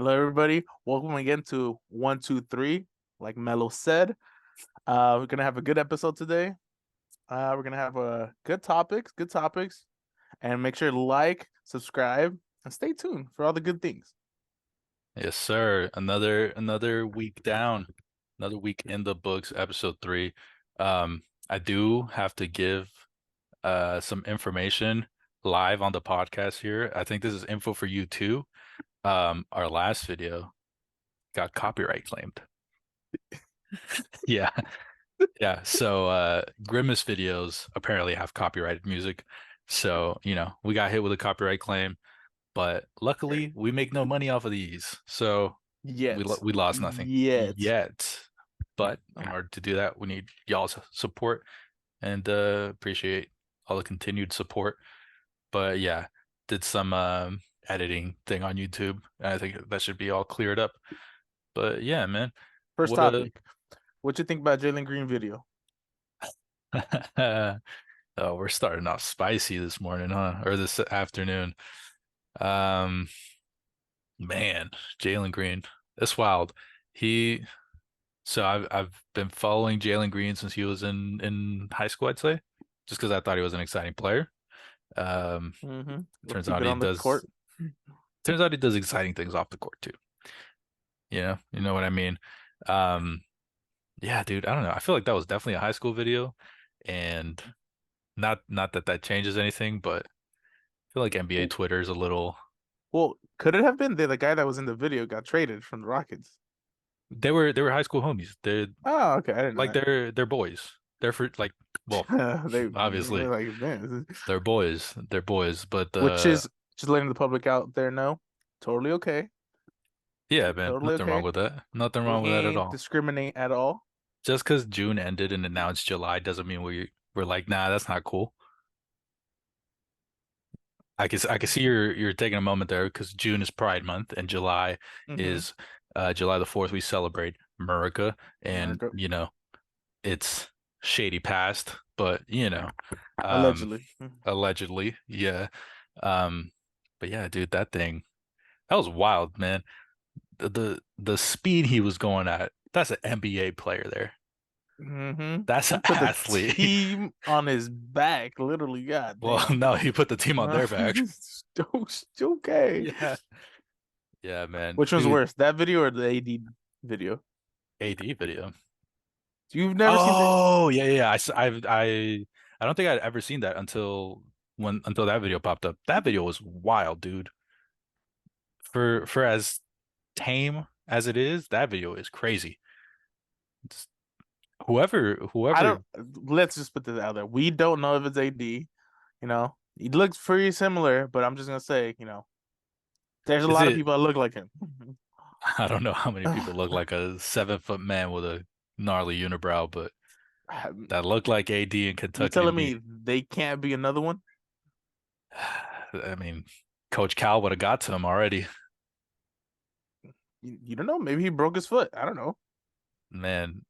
Hello, everybody. Welcome again to 123. Like Mello said, we're gonna have a good episode today. We're gonna have good topics, and make sure to like, subscribe, and stay tuned for all the good things. Yes, sir. Another week down, another week in the books, episode three. I do have to give some information live on the podcast here. I think this is info for you too. Our last video got copyright claimed. Yeah. Yeah. So Grimace videos apparently have copyrighted music. So, we got hit with a copyright claim, but luckily we make no money off of these. So Yet, we lost nothing yet. yet. But in order to do that, we need y'all's support and appreciate all the continued support. But yeah, did some editing thing on YouTube. I think that should be all cleared up. But yeah, man. First What a topic. What you think about Jalen Green video? oh, we're starting off spicy this morning, huh? Or this afternoon. Um, man, Jalen Green. It's wild. He So I've been following Jalen Green since he was in high school, I'd say, just because I thought he was an exciting player. Um, turns Looks out good he on the does court. turns out he does exciting things off the court too. You know what I mean? Um, yeah, dude, I don't know. I feel like that was definitely a high school video, and not that that changes anything, but I feel like NBA Twitter is a little. Well, could it have been the guy that was in the video got traded from the Rockets? They were high school homies. They're Oh, okay, I didn't know like that. they're boys. They're for like well, They're obviously like, man, they're boys. They're boys, but which is just letting the public out there know, totally okay, yeah, man, totally nothing wrong okay. with that. Nothing We wrong with that at ain't all. discriminate at all. Just because June ended and now it's July doesn't mean we're like, nah, that's not cool. I can see you're taking a moment there because June is Pride Month and July Mm-hmm. is July the 4th. We celebrate America, and America, it's shady past, but um allegedly. Mhm. allegedly, yeah. Um, but yeah, dude, that was wild, man. The speed he was going at, that's an NBA player there. That's He an put the athlete. team on his back, literally. God Well, damn. no, he put the team on their back. Okay. Yeah. Yeah, man. Which one's Dude, worse, that video or the AD video? AD video. You've never seen the. Oh, yeah, yeah. I don't think I'd ever seen that until that video popped up. That video was wild, dude. For as tame as it is, that video is crazy. It's, I don't. whoever Let's just put this out there. We don't know if it's AD. He looks pretty similar, but I'm just gonna say, there's a is lot of it people that look like him. I don't know how many people look like a 7 foot man with a gnarly unibrow, but that looked like AD in You Kentucky to telling me. me they can't be another one? I mean, Coach Cal would have got to him already. You don't know. Maybe he broke his foot. I don't know. Man,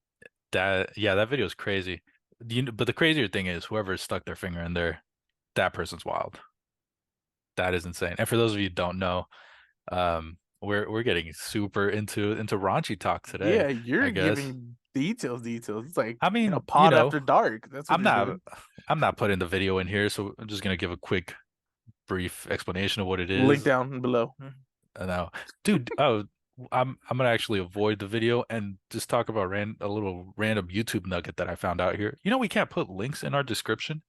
that video is crazy. But the crazier thing is whoever stuck their finger in there, that person's wild. That is insane. And for those of you who don't know, we're getting super into raunchy talk today, Yeah, you're I guess. giving details. It's like I mean, pod after dark. That's what I'm you're not doing. I'm not putting the video in here, so I'm just gonna give a quick brief explanation of what it Link is. down below. Now, dude, I'm gonna actually avoid the video and just talk about a little random YouTube nugget that I found out here. You know, we can't put links in our description,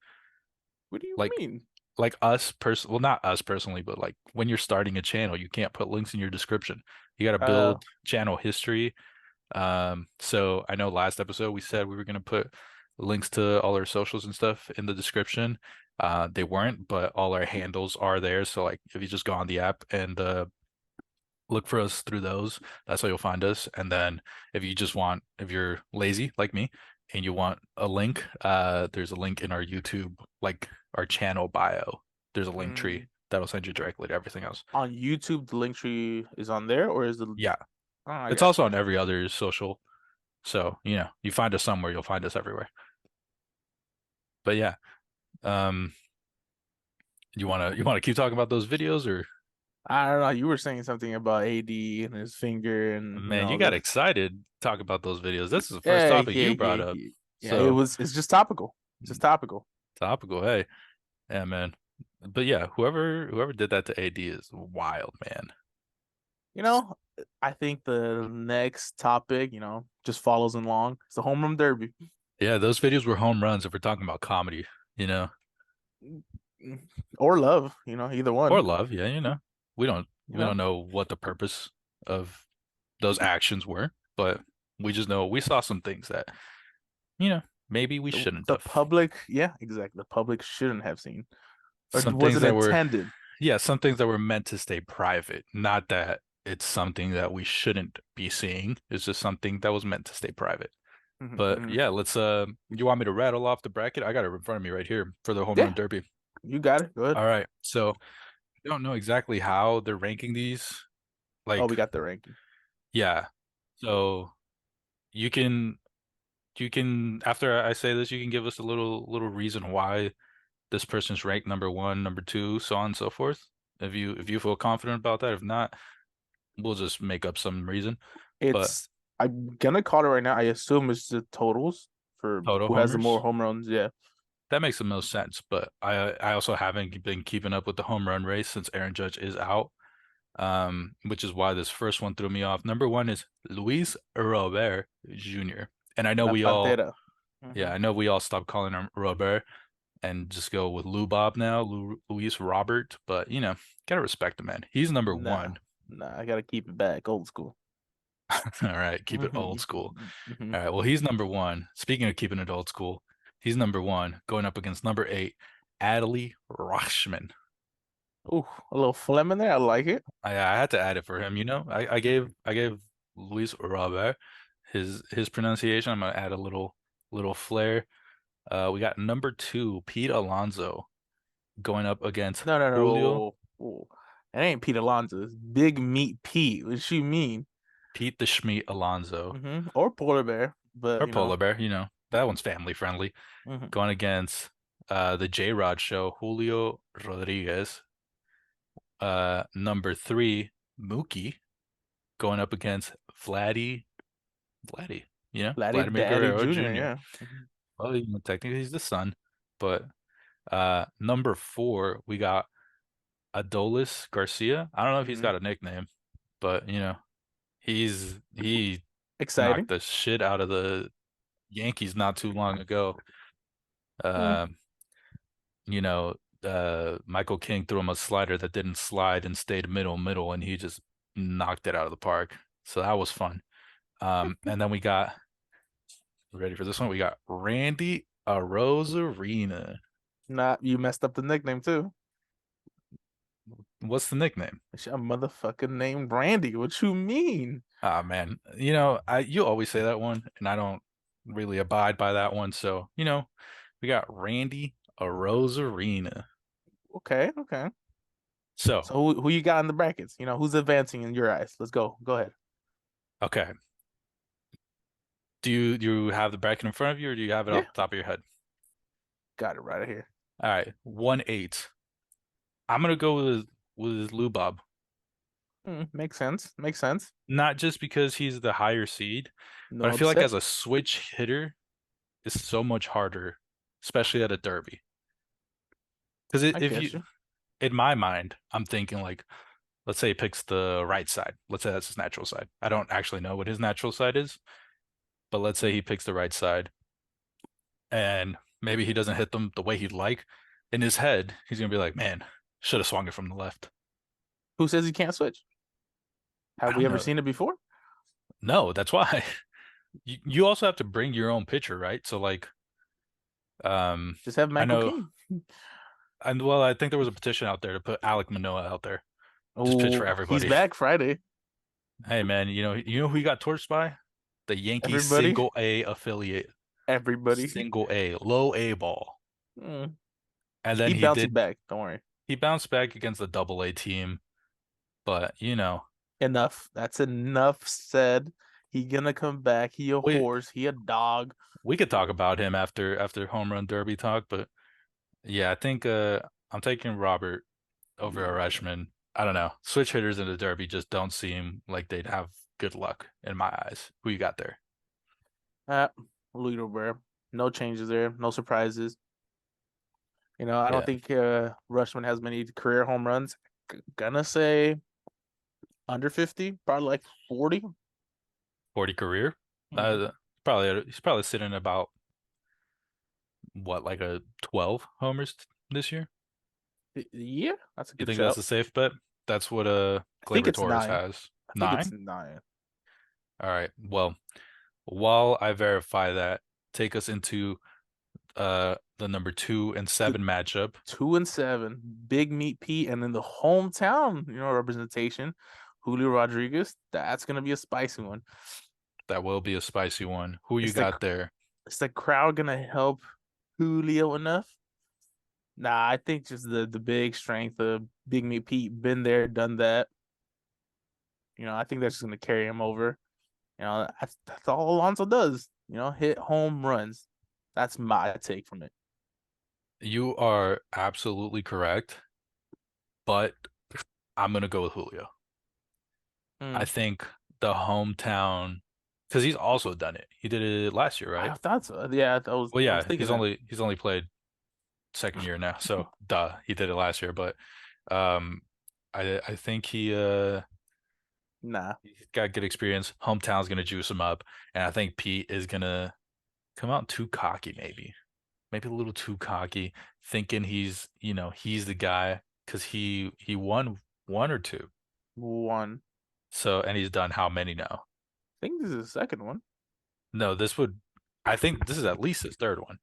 What do you like mean? well, not us personally, but like when you're starting a channel, you can't put links in your description. You got to Uh, build channel history. So I know last episode we said we were gonna put links to all our socials and stuff in the description. They weren't, but all our handles are there. So like if you just go on the app and look for us through those. That's how you'll find us. And then if you're lazy like me and you want a link, there's a link in our YouTube, like our channel bio. There's a link tree mm, that'll send you directly to everything else. on YouTube, the link tree is on there, or is the? Yeah. Oh, I It's got also you. on every other social. So, you find us somewhere, you'll find us everywhere. But yeah, um, you wanna keep talking about those videos or I don't know. You were saying something about AD and his finger, and Man, you got the excited talk about those videos. This is the first yeah, topic yeah, you brought yeah, up. yeah. Yeah, it So, was. It's just topical. It's just topical. topical, hey. Yeah, man. But yeah, whoever did that to AD is wild, man. You know, I think the next topic, just follows along. It's the home run derby. Yeah, those videos were home runs if we're talking about comedy, you know, Or love, either or one. love. Yeah, we don't You we don't know, know what the purpose of those actions were, but we just know we saw some things that, maybe we the shouldn't the have. public, yeah, exactly. The public shouldn't have seen or Some things wasn't that were, intended. yeah, some things that were meant to stay private. Not that it's something that we shouldn't be seeing. It's just something that was meant to stay private. Mhm, But mhm. yeah, let's you want me to rattle off the bracket? I got it in front of me right here for the home run Yeah, derby. you got it. Go ahead. All right. So I don't know exactly how they're ranking these. Oh, we Like, got the ranking. yeah. So you can after I say this, you can give us a little reason why this person's ranked number one, number two, so on and so forth. If you feel confident about that. If not, we'll just make up some reason. But It's I'm gonna call it right now. I assume it's the totals for total who has the more homers, home runs. Yeah, that makes the most sense. But I also haven't been keeping up with the home run race since Aaron Judge is out. Which is why this first one threw me off. Number one is Luis Robert Jr. And I know La we all, Pantera. yeah, Hmm. I know we all stopped calling him Robert and just go with Lou Bob now, Luis Robert. But gotta respect the man. He's number Nah, one. nah, I gotta keep it back, old school. All right, keep it old Hmm. school. Hmm. All right, well, he's number one. Speaking of keeping it old school, he's number one, going up against number eight, Adley Rashman. Ooh, a little phlegm in there. I like it. I had to add it for him. I gave Luis Robert his pronunciation. I'm gonna add a little flair. We got number two, Pete Alonso, going up against No, no, Julio, no. Ooh. It ain't Pete Alonso. It's Big Meat Pete. What you mean? Pete the Schmeat Alonso, Or polar bear, but or Polar Bear. That one's family friendly. mhm. Going against the J Rod Show, Julio Rodriguez. Number three, Mookie, going up against Vladdy, Laddie Vladimir Daddy Guerrero Jr. Jr. Yeah. Mhm. Well, technically he's the son, but number four we got Adolis Garcia. I don't know if he's Mhm. got a nickname, but he knocked Exciting. the shit out of the Yankees not too long ago. Mm. Um, you know, Michael King threw him a slider that didn't slide and stayed middle, and he just knocked it out of the park. So that was fun. And then we got, ready for this one? We got Randy Arozarena. Nah, you messed up the nickname too. What's the nickname? It's your motherfucking name, Brandy. What you mean? Ah, man, you always say that one, and I don't really abide by that one. So, we got Randy Arozarena. Okay, okay. So, So who you got in the brackets? Who's advancing in your eyes? Let's go. Go ahead. okay. Do you have the bracket in front of you, or do you have it Yeah, off the top of your head? got it right here. All right, 1-8. I'm gonna go with Lou Bob, Makes sense. Makes sense. not just because he's the higher seed, but No I feel like upset. as a switch hitter, it's so much harder, especially at a derby. Because I if get you, you. in my mind, I'm thinking like, let's say he picks the right side. Let's say that's his natural side. I don't actually know what his natural side is, but let's say he picks the right side and maybe he doesn't hit them the way he'd like. In his head, he's gonna be like, man, should have swung it from the left. Who says he can't switch? I Have we don't ever know. seen it before? No, that's why. You also have to bring your own pitcher, right? So like, Just have I Michael know, King. and well, I think there was a petition out there to put Alek Manoah out there, just pitch for Oh, he's everybody. back Friday. Hey man, you know who he got torched by? The Yankees Everybody, single A affiliate, everybody. single A, low A ball. Mm. And He then bouncing back. Don't worry. he bounced back against the double A team, but Enough. That's enough said. He gonna come back. He a we horse. He a dog. we could talk about him after home run derby talk, but yeah, I think I'm taking Robert over Yeah, Arashman. I don't know. Switch hitters in the Derby just don't seem like they'd have good luck in my eyes. Who you got there? Uh, Ludo Bear. No changes there. No surprises. I don't Yeah, think Rushman has many career home runs. Gonna say under 50, probably like 40. 40 career. Mhm. Uh, he's probably sitting about what, like a 12 homers this year. Yeah, that's a You good think that's shout. a safe bet? That's what I think Glaber it's Torres nine. has. I think it's 9? nine. All right. Well, while I verify that, take us into the number 2 and The 7 matchup. 2-7, Big Meat Pete, and then the hometown, representation, Julio Rodriguez. That's gonna be a spicy one. That will be a spicy one. Who you Is the got there? is the crowd gonna help Julio enough? Nah, I think just the big strength of Big Meat Pete, been there, done that. I think that's just gonna carry him over. That's all Alonso does. Hit home runs. That's my take from it. You are absolutely correct, but I'm gonna go with Julio. I Mm, think the hometown, because he's also done it. He did it last year, right? I thought so. Yeah, I was Well, I was yeah, thinking that. he's only played second year now, so duh, he did it last year. But um, I think Nah, he's got good experience. Hometown's gonna juice him up, and I think Pete is gonna come out too cocky, maybe a little too cocky, thinking he's the guy because he won one or two. one. So, and he's done how many now? I think this is the second one. No, I think this is at least his third one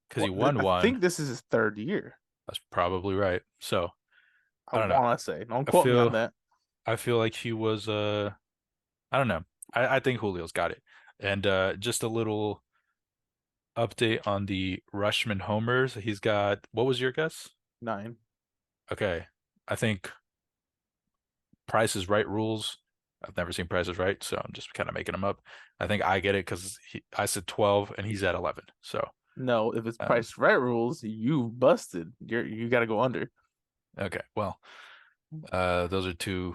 because he won I one. think this is his third year. That's probably right. So, I I don't know. want to say. Don't I quote me on feel, that. I feel like he was, I don't know. I think Julio's got it. And just a little update on the Rushman homers. He's got, what was your guess? 9. Okay. I think Price is Right rules. I've never seen Price is Right, so I'm just kind of making them up. I think I get it because I said 12 and he's at 11. So, No, if it's um, Price Right rules, you busted. You got to go under. okay. Well, those are two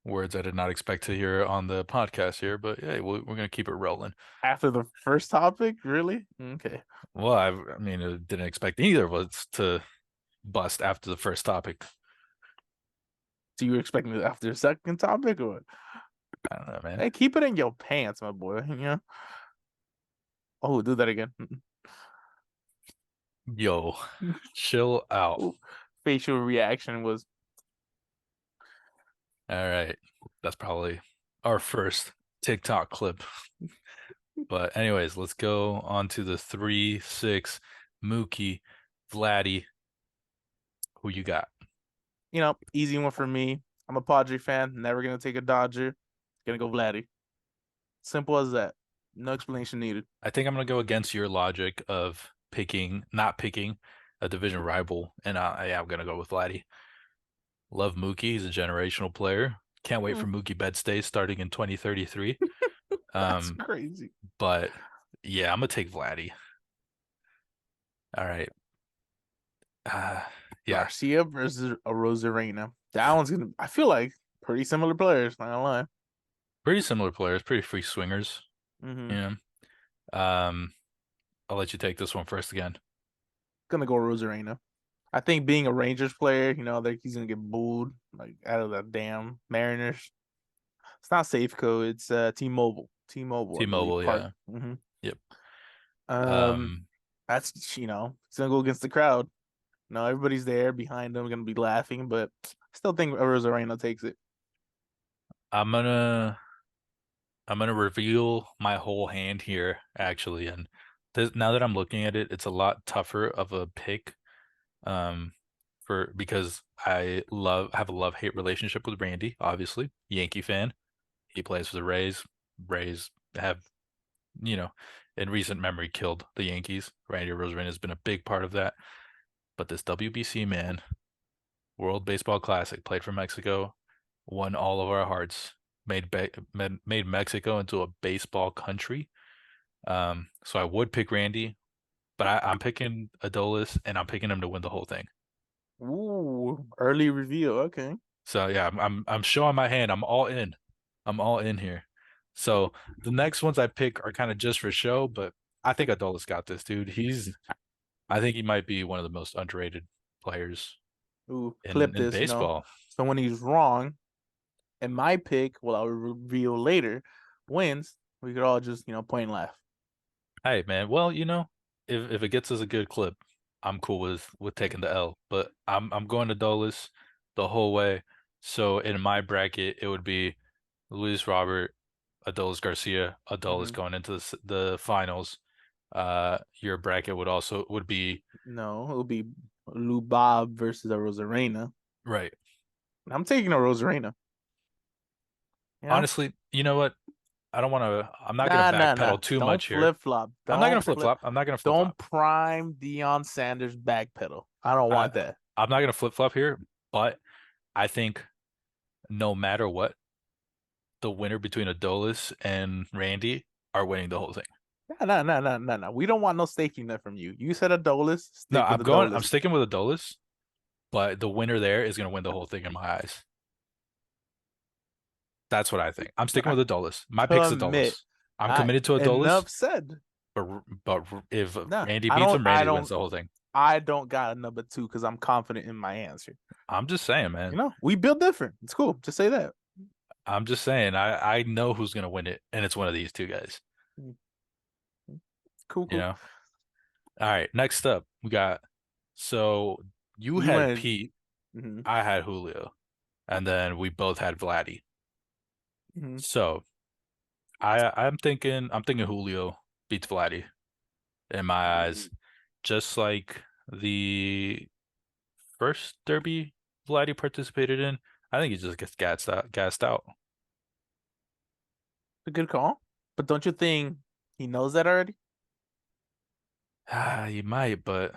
words I did not expect to hear on the podcast here, but hey, we're gonna keep it rolling. After the first topic, really? Okay. Well, I mean, I didn't expect either of us to bust after the first topic. Do you expect me after the second topic or what? I don't know, man. Hey, keep it in your pants, my boy. Oh, do that again. Yo, chill out. Ooh, facial reaction was All right, that's probably our first TikTok clip. But anyways, let's go on to the 3-6 Mookie, Vladdy. Who you got? easy one for me. I'm a Padre fan. Never gonna take a Dodger. Gonna go Vladdy. Simple as that. No explanation needed. I think I'm gonna go against your logic of not picking a division rival, and yeah, I'm gonna go with Vladdy. Love Mookie. He's a generational player. Can't wait Hmm, for Mookie Betts starting in 2033. that's Um, crazy. but yeah, I'm gonna take Vladdy. All right. Uh, yeah, Garcia versus a Rosarena. That one's gonna. I feel like pretty similar players. Not gonna lie. pretty similar players, pretty free swingers. Mm-hmm. You know. I'll let you take this one first again. Gonna go Rosarena. I think being a Rangers player, he's gonna get booed like out of the damn Mariners. It's not Safeco. It's T-Mobile. T-Mobile, I believe. T-Mobile, Park. yeah. Mm-hmm. Yep. Um, Um, that's he's gonna go against the crowd. Everybody's there behind him, gonna be laughing, but still think Rosarena takes it. I'm gonna I'm gonna reveal my whole hand here, actually, and now that I'm looking at it, it's a lot tougher of a pick. Um, because I have a love-hate relationship with Randy, obviously, Yankee fan. He plays for the Rays. Rays have, you know, in recent memory killed the Yankees. Randy Rosarena has been a big part of that. But this WBC man, World Baseball Classic, played for Mexico, won all of our hearts, made Mexico into a baseball country. So I would pick Randy, but I'm picking Adolis and I'm picking him to win the whole thing. Ooh, early reveal. Okay. So yeah, I'm showing my hand. I'm all in. I'm all in here. So the next ones I pick are kind of just for show, but I think Adolis got this, dude. I think he might be one of the most underrated players Ooh, in clip in this, baseball. So when he's wrong, and my pick, well, I'll reveal later, wins, we could all just, point and laugh. Hey man, well, if it gets us a good clip, I'm cool with taking the L. But I'm going to Adolis the whole way. So in my bracket, it would be Luis Robert, Adolis Garcia, Adolis Hmm. going into the finals. Your bracket would be No, it'll be Lou Bob versus a Rosarena. right. I'm taking a Rosarena. You know? Honestly, you know what? I'm not gonna Nah, nah, nah. backpedal too Don't much here. flip flop. I'm not gonna Don't flip flip. flop. I'm not gonna flip Don't flop. prime Deion Sanders backpedal. I don't want I that. I'm not gonna flip flop here, but I think no matter what, the winner between Adolis and Randy are winning the whole thing. Nah, nah, nah, nah, nah, nah. We don't want no safety net from you. You said Adolis, No, stick with I'm Adolis. sticking with Adolis, but the winner there is gonna win the whole thing in my eyes. That's what I think. I'm sticking I with Adolis. My pick's commit. Adolis. I'm committed to Adolis, Enough said. but if Nah, Randy I beats don't. him, I Randy wins don't. the whole thing. I don't got a number two because I'm confident in my answer. I'm just saying, man. We build different. It's cool. Just say that. I'm just saying. I know who's gonna win it, and it's one of these two guys. Cool, You cool. know. All right. Next up, we got. So you You had went. Pete, Mm-hmm, I had Julio, and then we both had Vladdy. mm-hmm. So I'm thinking Julio beats Vladdy in my eyes, just like the first derby Vladdy participated in. I think he just gets gassed out. A good call. But don't you think he knows that already? Ah, he might, but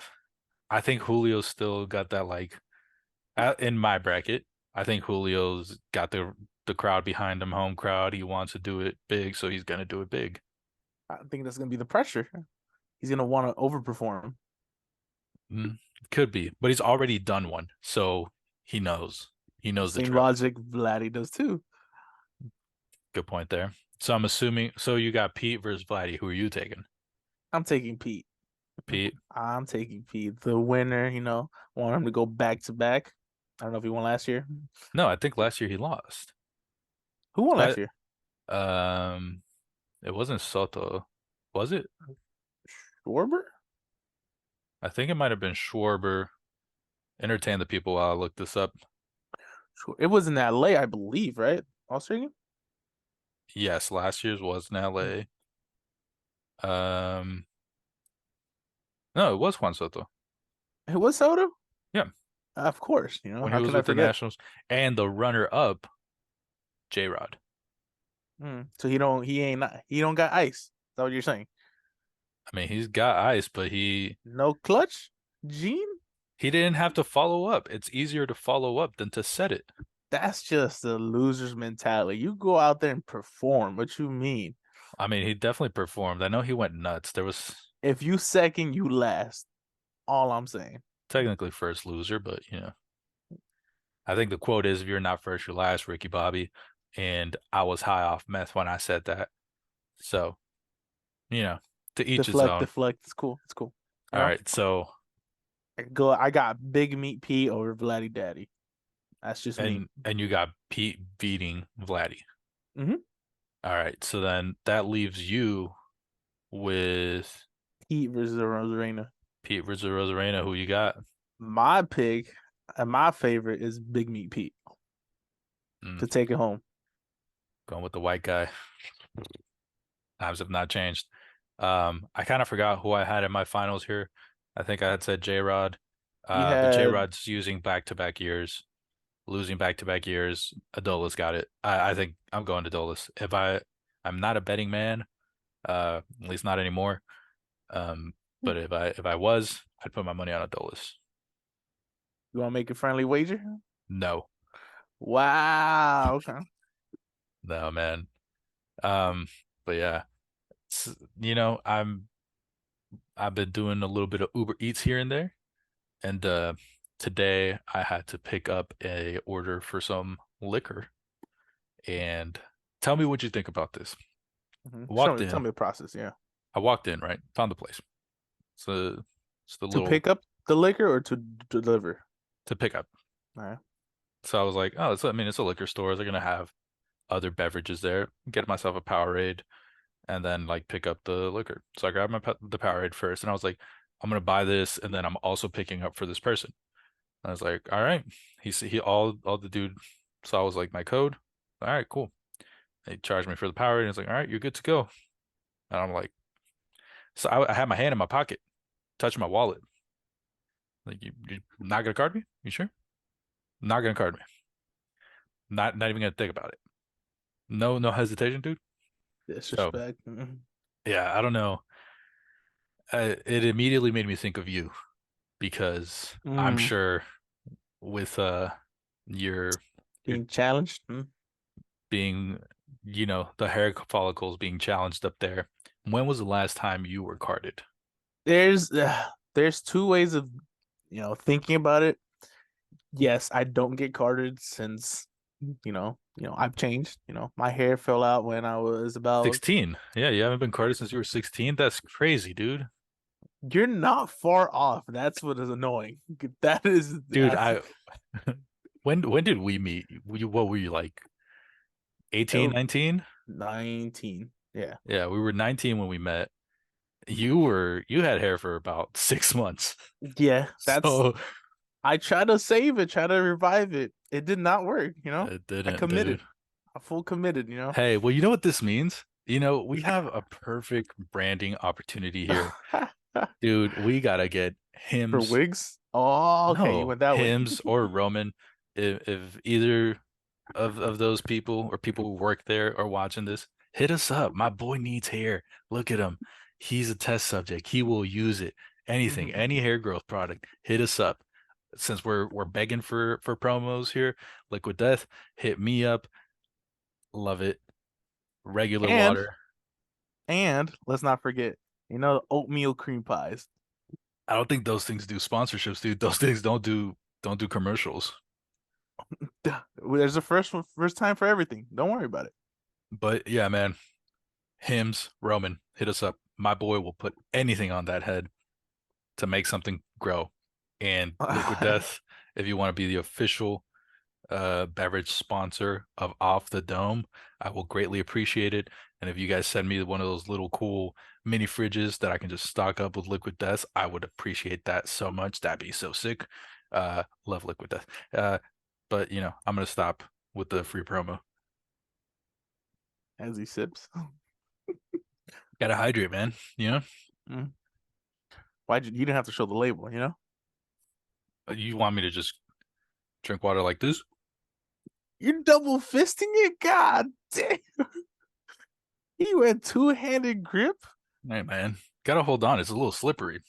I think Julio's still got that like in my bracket. I think Julio's got the crowd behind him, home crowd. He wants to do it big, so he's gonna do it big. I think that's gonna be the pressure. He's gonna want to overperform. Could be, but he's already done one, so he knows. He knows the Same drill. logic Vladdy does too. Good point there. So I'm assuming. So you got Pete versus Vladdy. Who are you taking? I'm taking Pete. Pete. I'm taking Pete. The winner, want him to go back to back. I don't know if he won last year. No, I think last year he lost. Who won last But year? um, it wasn't Soto, was it? Schwarber? I think it might have been Schwarber. Entertain the people while I look this up. It was in LA, I believe, right? Australia? Yes, last year's was in LA. Um, no, it was Juan Soto. It was Soto? Yeah, Of course. when he How was can I with the forget? Nationals, and the runner-up, J-Rod. So he don't got ice. Is that what you're saying? I mean, he's got ice, but No clutch? Gene? he didn't have to follow up. It's easier to follow up than to set it. That's just a loser's mentality. You go out there and perform. What you mean? I mean, he definitely performed. I know he went nuts. There was If you second, you last. All I'm saying. technically first loser, but I think the quote is, "If you're not first, you're last," Ricky Bobby. And I was high off meth when I said that. So, you know, to each his Deflect, own. deflect. It's cool. It's cool. You All know? right, so I got Big Meat P over Vladdy Daddy. That's just me. and you got Pete beating Vladdy. Mm-hmm. All right, so then that leaves you with Heat versus Rosarena. Pete versus Rosarena. Who you got? My pick and my favorite is Big Meat Pete Mm, to take it home. going with the white guy. Times have not changed. I kind of forgot who I had in my finals here. I think I had said J-Rod. You But had J-Rod's using back-to-back years, losing back-to-back years. Adolis got it. I think I'm going to Adolis. I'm not a betting man, at least not anymore. But if I was, I'd put my money on Adolis. you want to make a friendly wager? No, Wow. Okay. no, man. Um, but yeah, you know, I've been doing a little bit of Uber Eats here and there, and today I had to pick up a order for some liquor. And tell me what you think about this. Show Walked me, tell in. me the process. Yeah. I walked in, right? Found the place. So it's the To little pick up the liquor or to deliver? to pick up. All right. So I was like, oh, I mean, it's a liquor store. They're gonna have other beverages there. Get myself a Powerade and then like pick up the liquor. So I grabbed the Powerade first, and I was like, I'm gonna buy this, and then I'm also picking up for this person. And I was like, all right. He all the dude saw was like my code. All right, cool. They charged me for the Powerade, and it's like, all right, you're good to go. And I'm like, so I had my hand in my pocket, touching my wallet. Like, you're not gonna card me? You sure? Not gonna card me. Not even gonna think about it. No hesitation, dude. So Disrespect. Mhm. yeah, I don't know. It immediately made me think of you because I'm Mm, sure with your your being challenged. Mm. being, the hair follicles being challenged up there. When was the last time you were carded? There's there's two ways of thinking about it. Yes, I don't get carded since I've changed. My hair fell out when I was about. 16. Yeah, you haven't been carded since you were 16. That's crazy, dude. You're not far off. That's what is annoying. That is Dude, that's I when did we meet? What were you like 18, oh, 19? 19. Yeah. Yeah, we were 19 when we met. You had hair for about 6 months. Yeah, that's So I try to save it, try to revive it. It did not work. it I didn't, dude. committed. I full committed. Hey, well, you know what this means? We have a perfect branding opportunity here. Dude, we gotta get For hymns. wigs? Oh, okay, you No, went that way. hymns or Roman. If either of those people or people who work there are watching this, hit us up. My boy needs hair. Look at him. He's a test subject. He will use it. Anything, any hair growth product, hit us up. Since we're begging for promos here, Liquid Death, hit me up. Love it. Regular And water. let's not forget, oatmeal cream pies. I don't think those things do sponsorships, dude. Those things don't do commercials. There's a first time for everything. Don't worry about But yeah, man, hymns, Roman, hit us up. My boy will put anything on that head to make something grow. And Liquid it. Death, if you want to be the official beverage sponsor of Off the Dome, I will greatly appreciate it. And if you guys send me one of those little cool mini fridges that I can just stock up with Liquid Death, I would appreciate that so much. That'd be so sick. Love Liquid Death. But I'm gonna stop with the free promo. As he sips. Gotta hydrate, man. Mm. Why'd you didn't have to show the label? You want me to just drink water like this? You're double fisting it? God damn. You went two-handed grip? Hey, man, gotta hold on. It's a little slippery.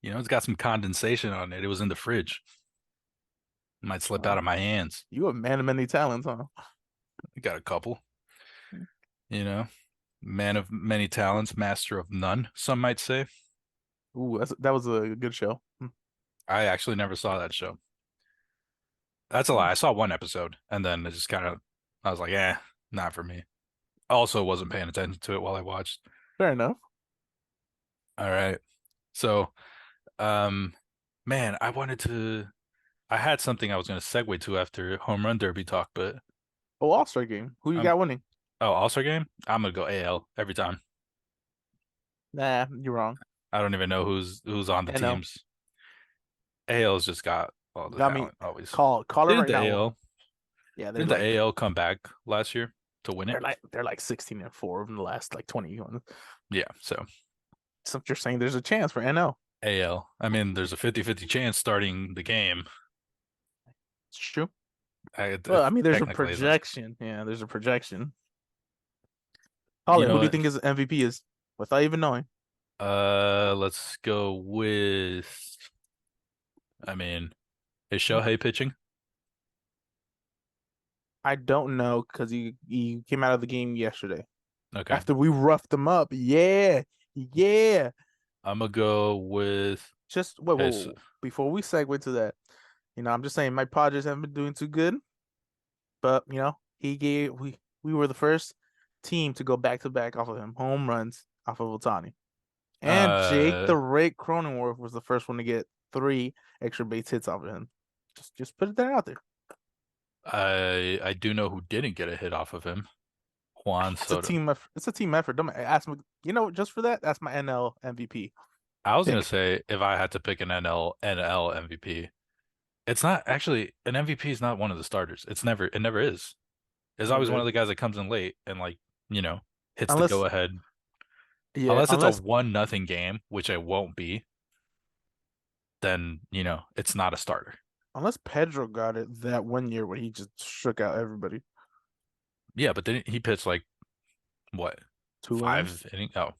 It's got some condensation on it. It was in the fridge. Might slip out Wow. of my hands. You a man of many talents, huh? I got a couple, you know. Man of many talents, master of none, some might say. Ooh, that was a good show. I actually never saw that show. That's a Mm. lie. I saw one episode and then it just kind of, I was like, not for me. I also wasn't paying attention to it while I watched. Fair enough. All right. So, um, man, I had something I was going to segue to after home run derby talk, but Oh, All-Star game. Who you I'm, got winning? oh, All-Star game? I'm going to go AL every time. Nah, you're wrong. I don't even know who's on the I know. teams. AL's just got all the I mean, talent always. call it Didn't right the now. AL Yeah, didn't the AL come back last year to win it? they're like 16-4 in the last like 20 ones. Yeah, so So you're saying there's a chance for NL. AL. I mean, there's a 50-50 chance starting the game. It's true. It Well, I mean, there's a technically isn't. projection. Yeah, there's a projection. Call You it. know Who do you what? think is MVP is without even knowing? Let's go with. I mean, is Hmm? Shohei pitching? I don't know because he came out of the game yesterday Okay, after we roughed him up. Yeah, yeah. I'm gonna go with. Just wait, wait, Okay, wait, so, wait. Before we segue to that, I'm just saying my Padres haven't been doing too good, but he gave we were the first team to go back to back off of him, home runs off of Otani. And Jake Uh, the Rake Cronenworth was the first one to get three extra base hits off of him. Just put it there out there. I do know who didn't get a hit off of him. Juan It's a Soto. team effort. It's a team effort. Don't ask me. Just for that, that's my NL MVP I was gonna pick. say if I had to pick an NL MVP, it's not actually an MVP is not one of the starters. It never is. It's always one of Okay. the guys that comes in late and like, you know, hits the go Unless, ahead. yeah, Unless it's a unless 1-0 game, which it won't be, then, it's not a starter. unless Pedro got it that one year when he just shook out everybody. Yeah, but then he pitched like what, 2 innings. 5 innings? Oh,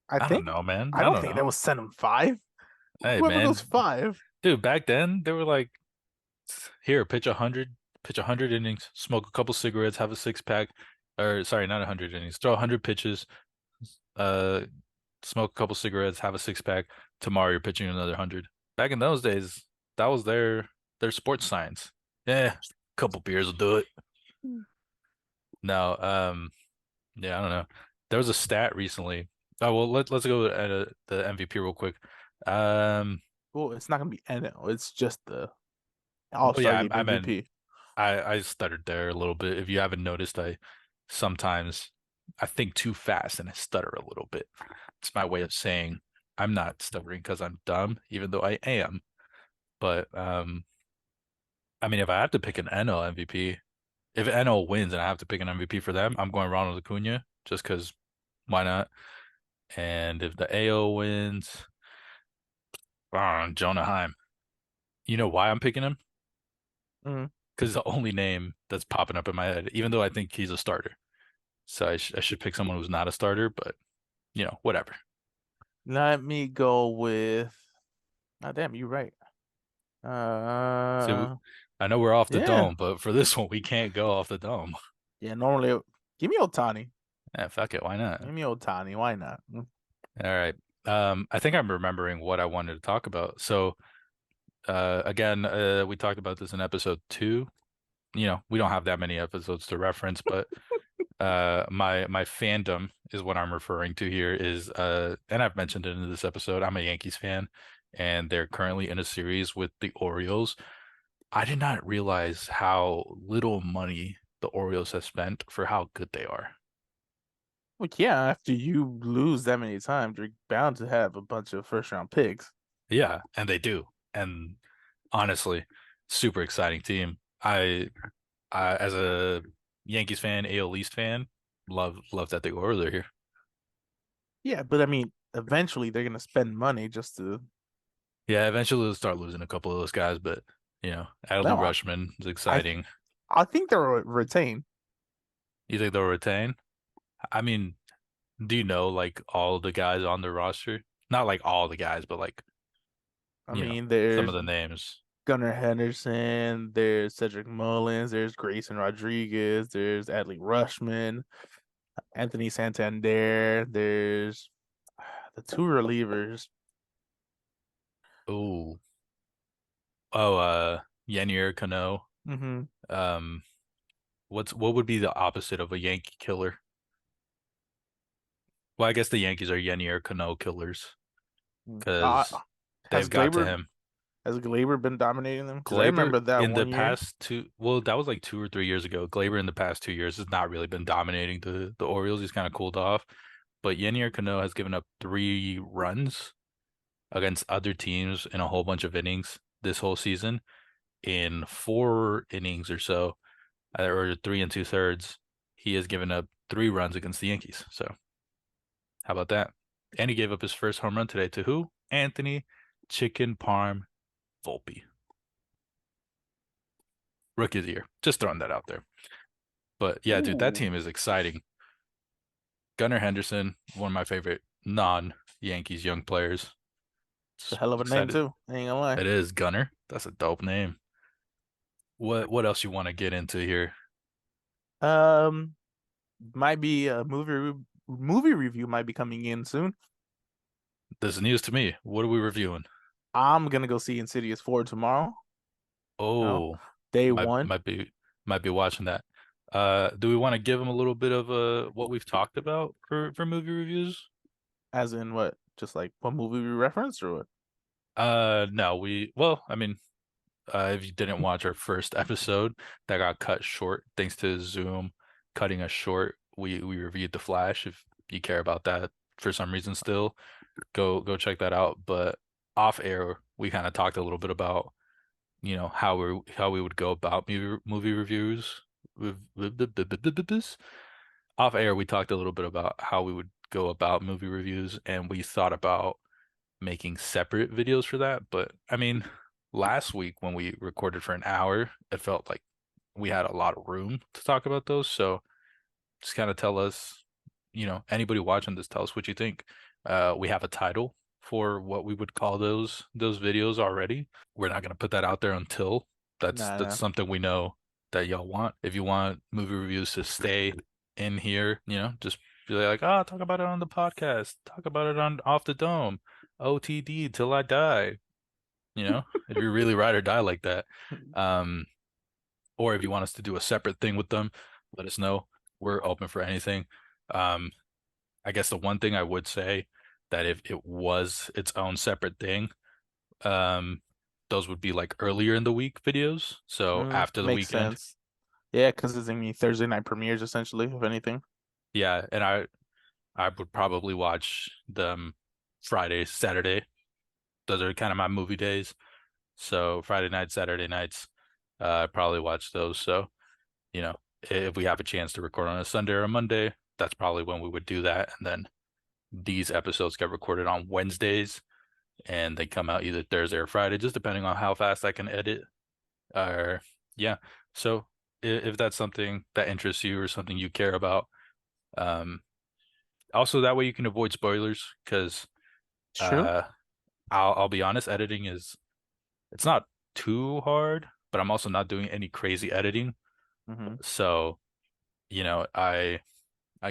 I I don't think. know, man. I I don't don't think that know. was sent him five. Hey, Whoever goes man, five. dude, back then they were like, here, pitch 100 innings, smoke a couple cigarettes, have a six pack, or sorry, not 100 innings, throw 100 pitches, uh, smoke a couple cigarettes, have a six pack. Tomorrow you're pitching another 100. Back in those days, that was their sports science. Yeah, a couple beers will do it. No, yeah, I don't know. There was a stat recently. Oh well, let's go at the MVP real quick. Um, Well, it's not gonna be NL. It's just the All well, Star yeah, Game I meant MVP. I stuttered there a little bit. If you haven't noticed, I sometimes I think too fast and I stutter a little bit. It's my way of saying I'm not stuttering because I'm dumb, even though I am. But I mean, if I have to pick an NL MVP, if NL wins and I have to pick an MVP for them, I'm going Ronald Acuna just because why not? And if the AL wins, Jonah Heim. You know why I'm picking him? Mm. Because the only name that's popping up in my head, even though I think he's a starter. So I should pick someone who's not a starter, but whatever. Let me go with. Oh, damn, you're right. So Uh, I know we're off the yeah, dome, but for this one, we can't go off the dome. yeah. Normally, give me Otani. Yeah, fuck it, why not? Give me Otani. Why not? All right. I think I'm remembering what I wanted to talk about. So, again, we talked about this in episode 2. We don't have that many episodes to reference, but my fandom is what I'm referring to here is and I've mentioned it in this episode. I'm a Yankees fan, and they're currently in a series with the Orioles. I did not realize how little money the Orioles have spent for how good they are. Well, yeah. After you lose that many times, you're bound to have a bunch of first round picks. Yeah, and they do. And honestly, super exciting team. I as a Yankees fan, AL East fan, love that the Orioles are here. Yeah, but I mean, eventually they're gonna spend money just to. Yeah, eventually they'll start losing a couple of those guys, but Adley No, Rutschman is I exciting. I think they'll retain. You think they'll retain? I mean, do you know like all the guys on the roster? Not like all the guys, but like, I mean, some of there's the names. Gunnar Henderson, there's Cedric Mullins, there's Grayson Rodriguez, there's Adley Rushman, Anthony Santander, there's the two relievers. Oh, oh, Yennier Cano. Mm-hmm. Um, what would be the opposite of a Yankee killer? Well, I guess the Yankees are Yennier Cano killers Uh, because has they've got to Glaber him. has Glaber been dominating them? Because I Glaber remember that in the one year. past two, well, that was like 2 or 3 years ago. Glaber in the past 2 years has not really been dominating the Orioles. He's kind of cooled off, but Yennier Cano has given up 3 runs against other teams in a whole bunch of innings this whole season. In 4 innings or so, or 3 and 2/3, he has given up 3 runs against the Yankees. So how about that? And he gave up his first home run today to who? Anthony Chicken Parm Volpe. Rookie of the year. Just throwing that out there. But yeah, dude, that Ooh, team is exciting. Gunnar Henderson, one of my favorite non-Yankees young players. it's a hell of a name Excited. too. I ain't gonna lie. It is Gunnar. That's a dope name. What else you want to get into here? Um, might be a movie review might be coming in soon. This is news to me. What are we reviewing? I'm gonna go see Insidious 4 tomorrow. You know, Oh, day might one, might be might be watching that. Do we want to give them a little bit of what we've talked about for movie reviews? as in what? Just like what movie we referenced or what? No, I mean, if you didn't watch our first episode that got cut short thanks to Zoom cutting us short, we reviewed The Flash. If you care about that for some reason still, go check that out. But off air, we kind of talked a little bit about, how we would go about movie reviews. Off air, we talked a little bit about how we would go about movie reviews, and we thought about making separate videos for that. But I mean, last week when we recorded for an hour, it felt like we had a lot of room to talk about those. So just kind of tell us, anybody watching this, tell us what you think. We have a title for what we would call those videos already. We're not gonna put that out there until that's Nah, that's nah. something we know that y'all want. If you want movie reviews to stay in here, just be like, oh, talk about it on the podcast, talk about it on Off the Dome, OTD till I die. If you really ride or die like that. Um, or if you want us to do a separate thing with them, let us know. We're open for anything. Um, I guess the one thing I would say that if it was its own separate thing, um, those would be like earlier in the week videos. So after the Makes weekend. sense. Yeah, because it's gonna be Thursday night premieres essentially, if anything. Yeah, and I would probably watch them Friday, Saturday. Those are kind of my movie days. So Friday nights, Saturday nights, I probably watch those. So, if we have a chance to record on a Sunday or a Monday, that's probably when we would do that. And then these episodes get recorded on Wednesdays and they come out either Thursday or Friday, just depending on how fast I can edit. Or yeah. So if that's something that interests you or something you care about, um, also that way you can avoid spoilers because True. uh, I'll be honest, editing it's not too hard, but I'm also not doing any crazy editing. Hmm. So, I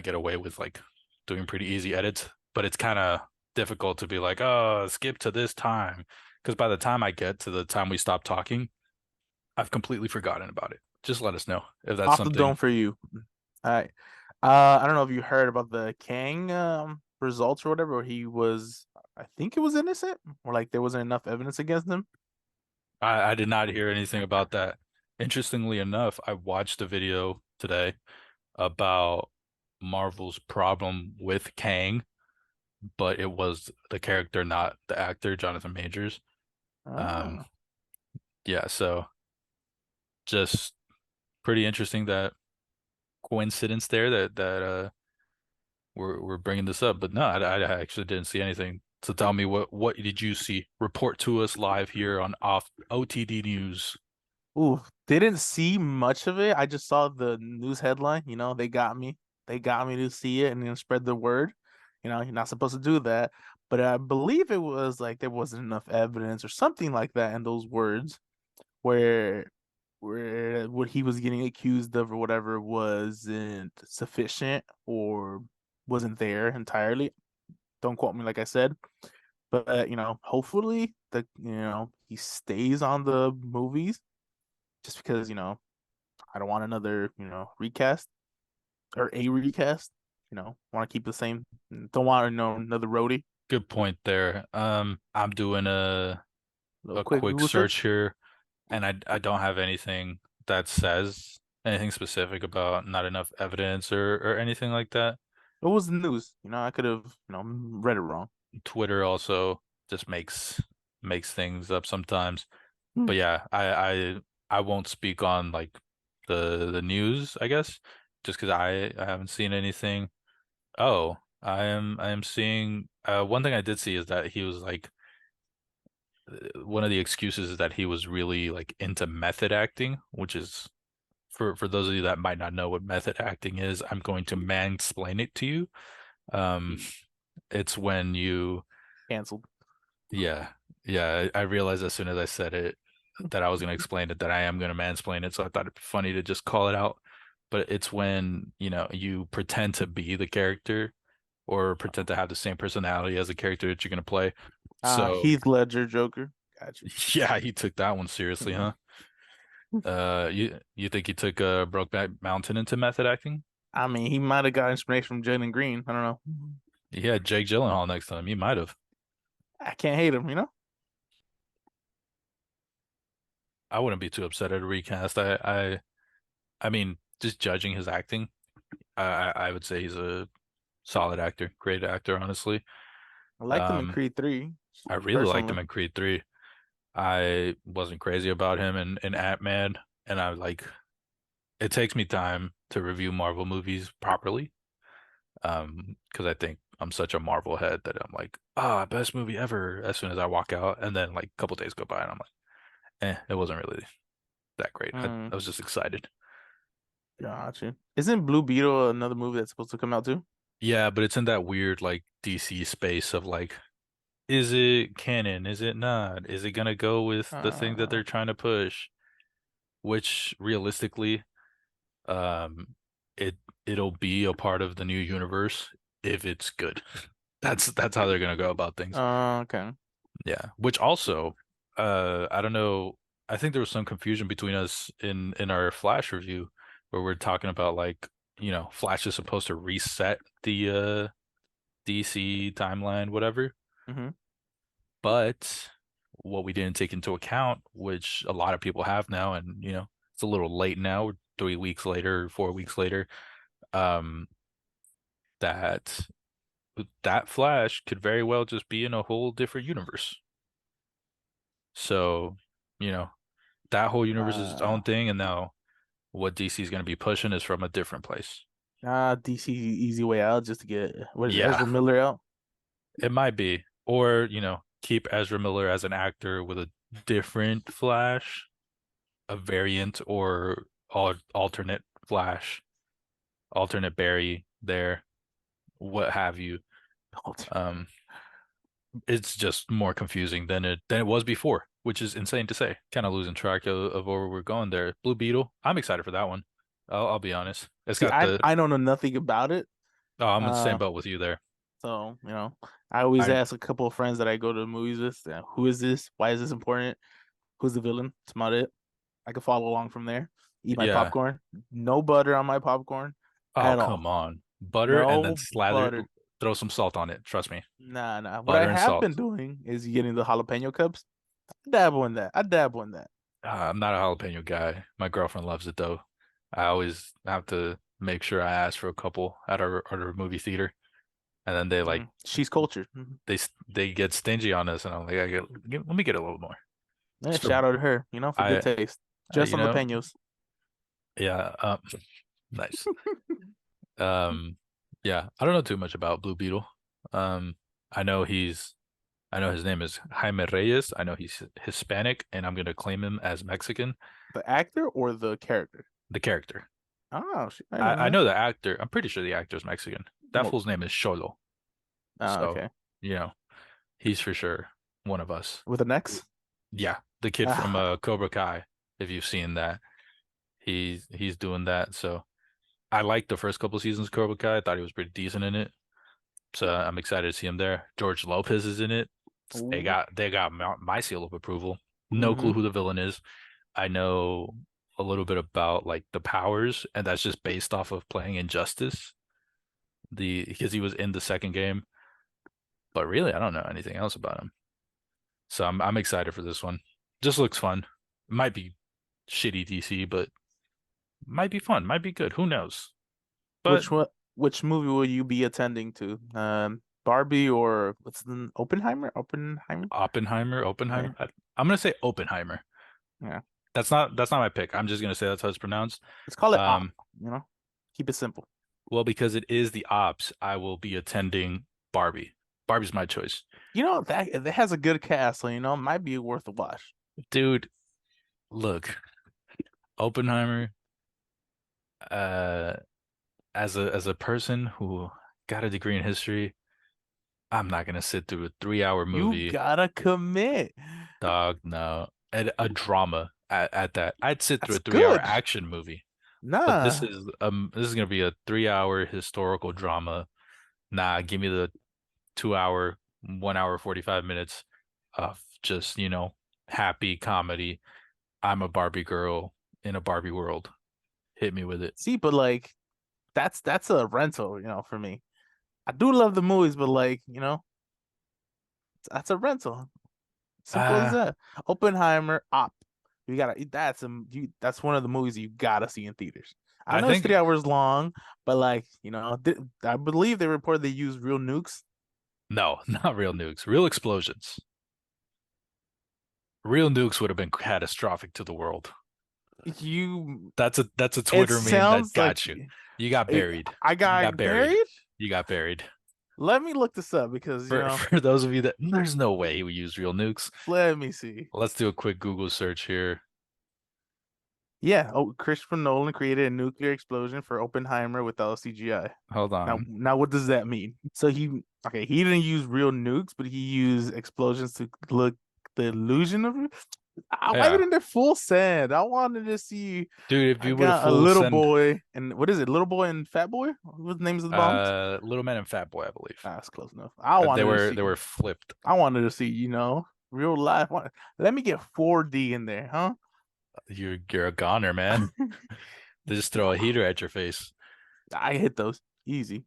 get away with like doing pretty easy edits, but it's kind of difficult to be like, oh, skip to this time. Because by the time I get to the time we stop talking, I've completely forgotten about it. Just let us know if that's Off the something. dome for you. All right. I don't know if you heard about the Kang results or whatever, where he was, I think it was innocent, or like there wasn't enough evidence against him. I did not hear anything about that. Interestingly enough, I watched a video today about Marvel's problem with Kang, but it was the character, not the actor, Jonathan Majors. Um, Ah, yeah, so just pretty interesting that coincidence there that we're bringing this up. But no, I actually didn't see anything. So tell me what did you see? Report to us live here on off OTD News. ooh, didn't see much of it. I just saw the news headline. They got me. They got me to see it and then spread the word. You're not supposed to do that, but I believe it was like there wasn't enough evidence or something like that in those words where what he was getting accused of or whatever wasn't sufficient or wasn't there entirely. Don't quote me like I said, but hopefully he stays on the movies just because I don't want another recast or a recast. Want to keep the same. Don't want another roadie. Good point there. I'm doing Little a quick quick Google search search. here, and I don't have anything that says anything specific about not enough evidence or anything like that. It was the news. I could have read it wrong. Twitter also just makes things up sometimes. Hmm. But yeah, I won't speak on like the news, I guess, just because I haven't seen anything. Oh, I am seeing one thing I did see is that he was like one of the excuses is that he was really like into method acting, which is for those of you that might not know what method acting is, I'm going to mansplain it to you. Um, it's when you Canceled. Yeah, yeah. I realized as soon as I said it that I was going to explain it, that I am going to mansplain it. So I thought it'd be funny to just call it out. But it's when, you pretend to be the character or pretend to have the same personality as the character that you're going to play. So Heath Ledger Joker. Got you. yeah, he took that one seriously, Mhm. huh? You think he took Brokeback Mountain into method acting? I mean, he might have got inspiration from Jalen Green. I don't know. He had Jake Gyllenhaal next to him. He might have. I can't hate him, you know? I wouldn't be too upset at a recast. I mean, just judging his acting, I would say he's a solid actor, great actor, honestly. I liked him in Um, Creed 3, I really liked him personally. in Creed 3. I wasn't crazy about him in Ant-Man, and I like it takes me time to review Marvel movies properly. Because I think I'm such a Marvel head that I'm like, ah, best movie ever as soon as I walk out, and then like a couple days go by and I'm like, it wasn't really that great. I Mm, was just excited. gotcha. Isn't Blue Beetle another movie that's supposed to come out too? Yeah, but it's in that weird like DC space of like, is it canon? Is it not? Is it gonna go with the thing that Uh, they're trying to push? Which realistically, um, it it'll be a part of the new universe if it's good. That's how they're gonna go about things. okay. Yeah. Which also, I don't know. I think there was some confusion between us in our Flash review where we're talking about like, Flash is supposed to reset the DC timeline, whatever. Hmm. But what we didn't take into account, which a lot of people have now, and it's a little late now, we're 3 weeks later, 4 weeks later, um, that that Flash could very well just be in a whole different universe. So, you know, that whole universe is its Uh, own thing, and now what DC is going to be pushing is from a different place. DC easy way out just to get what is it, Yeah, Ezra Miller out. it might be. Or, keep Ezra Miller as an actor with a different Flash, a variant or alternate Flash, alternate Barry there, what have you. Um, it's just more confusing than it was before, which is insane to say. Kind of losing track of where we're going there. Blue Beetle, I'm excited for that one. I'll be honest. It's See, got I the I don't know nothing about it. Oh, I'm in the same Uh, boat with you there. so I always I ask a couple of friends that I go to the movies with, who is this? Why is this important? Who's the villain? That's about it. I can follow along from there. Eat my Yeah. popcorn. No butter on my popcorn Oh, at come all. on. Butter and then No slather, butter. throw some salt on it. Trust me. Nah, nah. What I Butter and have salt. been doing is getting the jalapeno cups. I dabble in that. I dabble in that. I'm not a jalapeno guy. My girlfriend loves it though. I always have to make sure I ask for a couple at our movie theater, and then they like She's cultured. Mhm. they get stingy on us, and I'm like, let me get a little more. Yeah, Just for shout out to her, for good I, taste. I Just on the penos. yeah, nice. Um, yeah, I don't know too much about Blue Beetle. Um, I know he's I know his name is Jaime Reyes. I know he's Hispanic, and I'm gonna claim him as Mexican. The actor or the character? The character. Oh, I I know. know the actor. I'm pretty sure the actor is Mexican. That Well, fool's name is Xolo. So, okay. you know, he's for sure one of us. With an X? Yeah, the kid from Ah, Cobra Kai, if you've seen that. He's doing that. So I liked the first couple seasons of Cobra Kai. I thought he was pretty decent in it. So I'm excited to see him there. George Lopez is in it. They ooh. got my seal of approval. No clue Mm-hmm. who the villain is. I know a little bit about like the powers, and that's just based off of playing Injustice. Because he was in the second game, but really I don't know anything else about him. So I'm excited for this one. Just looks fun. Might be shitty DC, but might be fun. Might be good. Who knows? But Which movie will you be attending to? Barbie or what's the Oppenheimer? Oppenheimer? Oppenheimer. Yeah. I'm gonna say Oppenheimer. Yeah. That's not my pick. I'm just gonna say that's how it's pronounced. Let's call it Op, Um, you know? Keep it simple. well, because it is the ops, I will be attending Barbie. Barbie's my choice. That has a good cast, so might be worth a watch. Dude, look, Oppenheimer, uh, as a person who got a degree in history, I'm not gonna sit through a 3 hour You movie, gotta commit. dog. No, and a drama at that. I'd sit through That's a 3 hour good. action movie, but this Nah. is this is gonna be a 3 hour historical drama. Nah, give me the 2 hour, 1 hour, 45 minutes of just, happy comedy. I'm a Barbie girl. in a Barbie world. Hit me with it. See, but like that's a rental, for me. I do love the movies, but like, that's a rental. Simple as Uh, that. Oppenheimer, Op. You gotta that's one of the movies you gotta see in theaters. I I know it's think 3 hours long, but like, I believe they reported they used real nukes. no, not real nukes, real explosions. Real nukes would have been catastrophic to the world. You That's a it Twitter meme that sounds like got you. You got buried. I You got got buried. buried. You got buried. Let me look this up because, For those of you that there's no way he would use real nukes. let me see. Let's do a quick Google search here. Yeah. Oh, Christopher Nolan created a nuclear explosion for Oppenheimer without CGI. Hold Now, on. now, what does that mean? So okay, he didn't use real nukes, but he used explosions to look the illusion of it. Why Yeah. didn't they full send? I wanted to see. Dude, if I you would have got a full little send boy, and what is it? Little boy and fat boy? What the names of the bombs? Little man and fat boy, I believe. That's close enough. I They wanted to were see. they were flipped. I wanted to see. Real life. Let me get 4D in there, huh? You're a goner, man. They just throw a heater at your face. I hit those easy.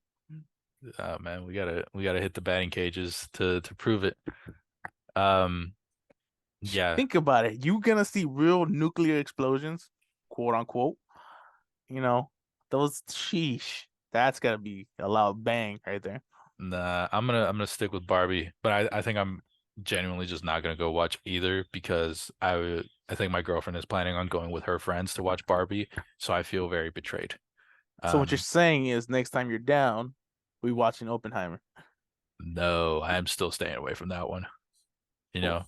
Oh man, we gotta hit the batting cages to prove it. Um, yeah, Think about it. You gonna see real nuclear explosions, quote unquote. You know, those sheesh. That's gotta be a loud bang right there. nah, I'm gonna stick with Barbie, but I think I'm genuinely just not gonna go watch either because I think my girlfriend is planning on going with her friends to watch Barbie, so I feel very betrayed. So what you're Um, saying is next time you're down, we watching Oppenheimer. no, I am still staying away from that one. You Oh, know,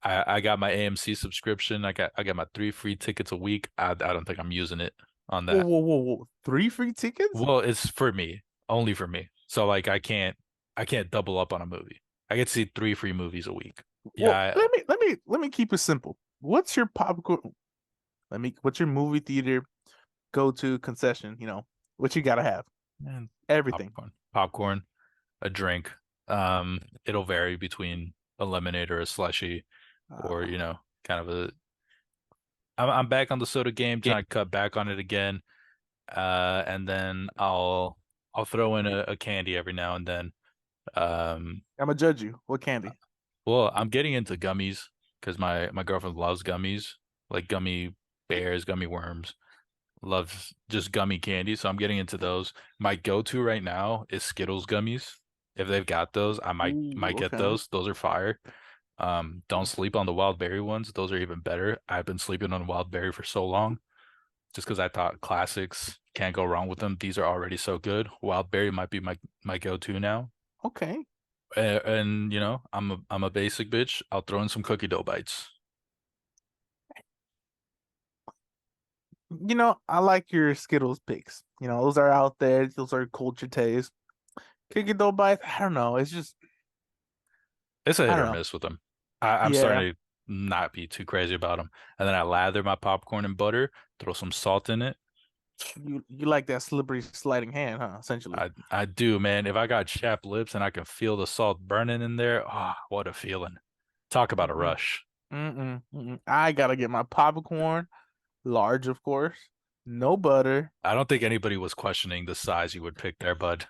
I got my AMC subscription. I got my 3 free tickets a week. I don't think I'm using it on whoa, that. whoa, whoa, whoa. 3 free tickets? Well, it's for me, only for me. So like I can't double up on a movie. I get to see 3 free movies a week. Yeah, Well, let me keep it simple. What's your popcorn? What's your movie theater go to concession? What you gotta have? and Everything. popcorn, a drink. It'll vary between a lemonade or a slushy, or Uh, kind of a. I'm back on the soda game, trying to cut back on it again. And then I'll throw in a candy every now and then. Um, I'm gonna judge you. What candy? well, I'm getting into gummies because my girlfriend loves gummies, like gummy bears, gummy worms, loves just gummy candy. So I'm getting into those. My go-to right now is Skittles gummies. If they've got those, I might Ooh, might get okay. those. Those are fire. Don't sleep on the wild berry ones. Those are even better. I've been sleeping on wild berry for so long just because I thought classics can't go wrong with them. These are already so good. Wild berry might be my go-to now. Okay. And I'm a basic bitch. I'll throw in some cookie dough bites. I like your Skittles picks. Those are out there. Those are culture taste. Kick it though, bites. I don't know. It's just It's a I hit don't or know. miss with them. I'm Yeah, starting to not be too crazy about them. And then I lather my popcorn in butter, throw some salt in it. you like that slippery sliding hand, huh? Essentially. I do, man. If I got chapped lips and I can feel the salt burning in there, what a feeling. Talk about a Mm-mm, rush. mm-mm. I gotta get my popcorn, large, of course. No butter. I don't think anybody was questioning the size you would pick there, bud.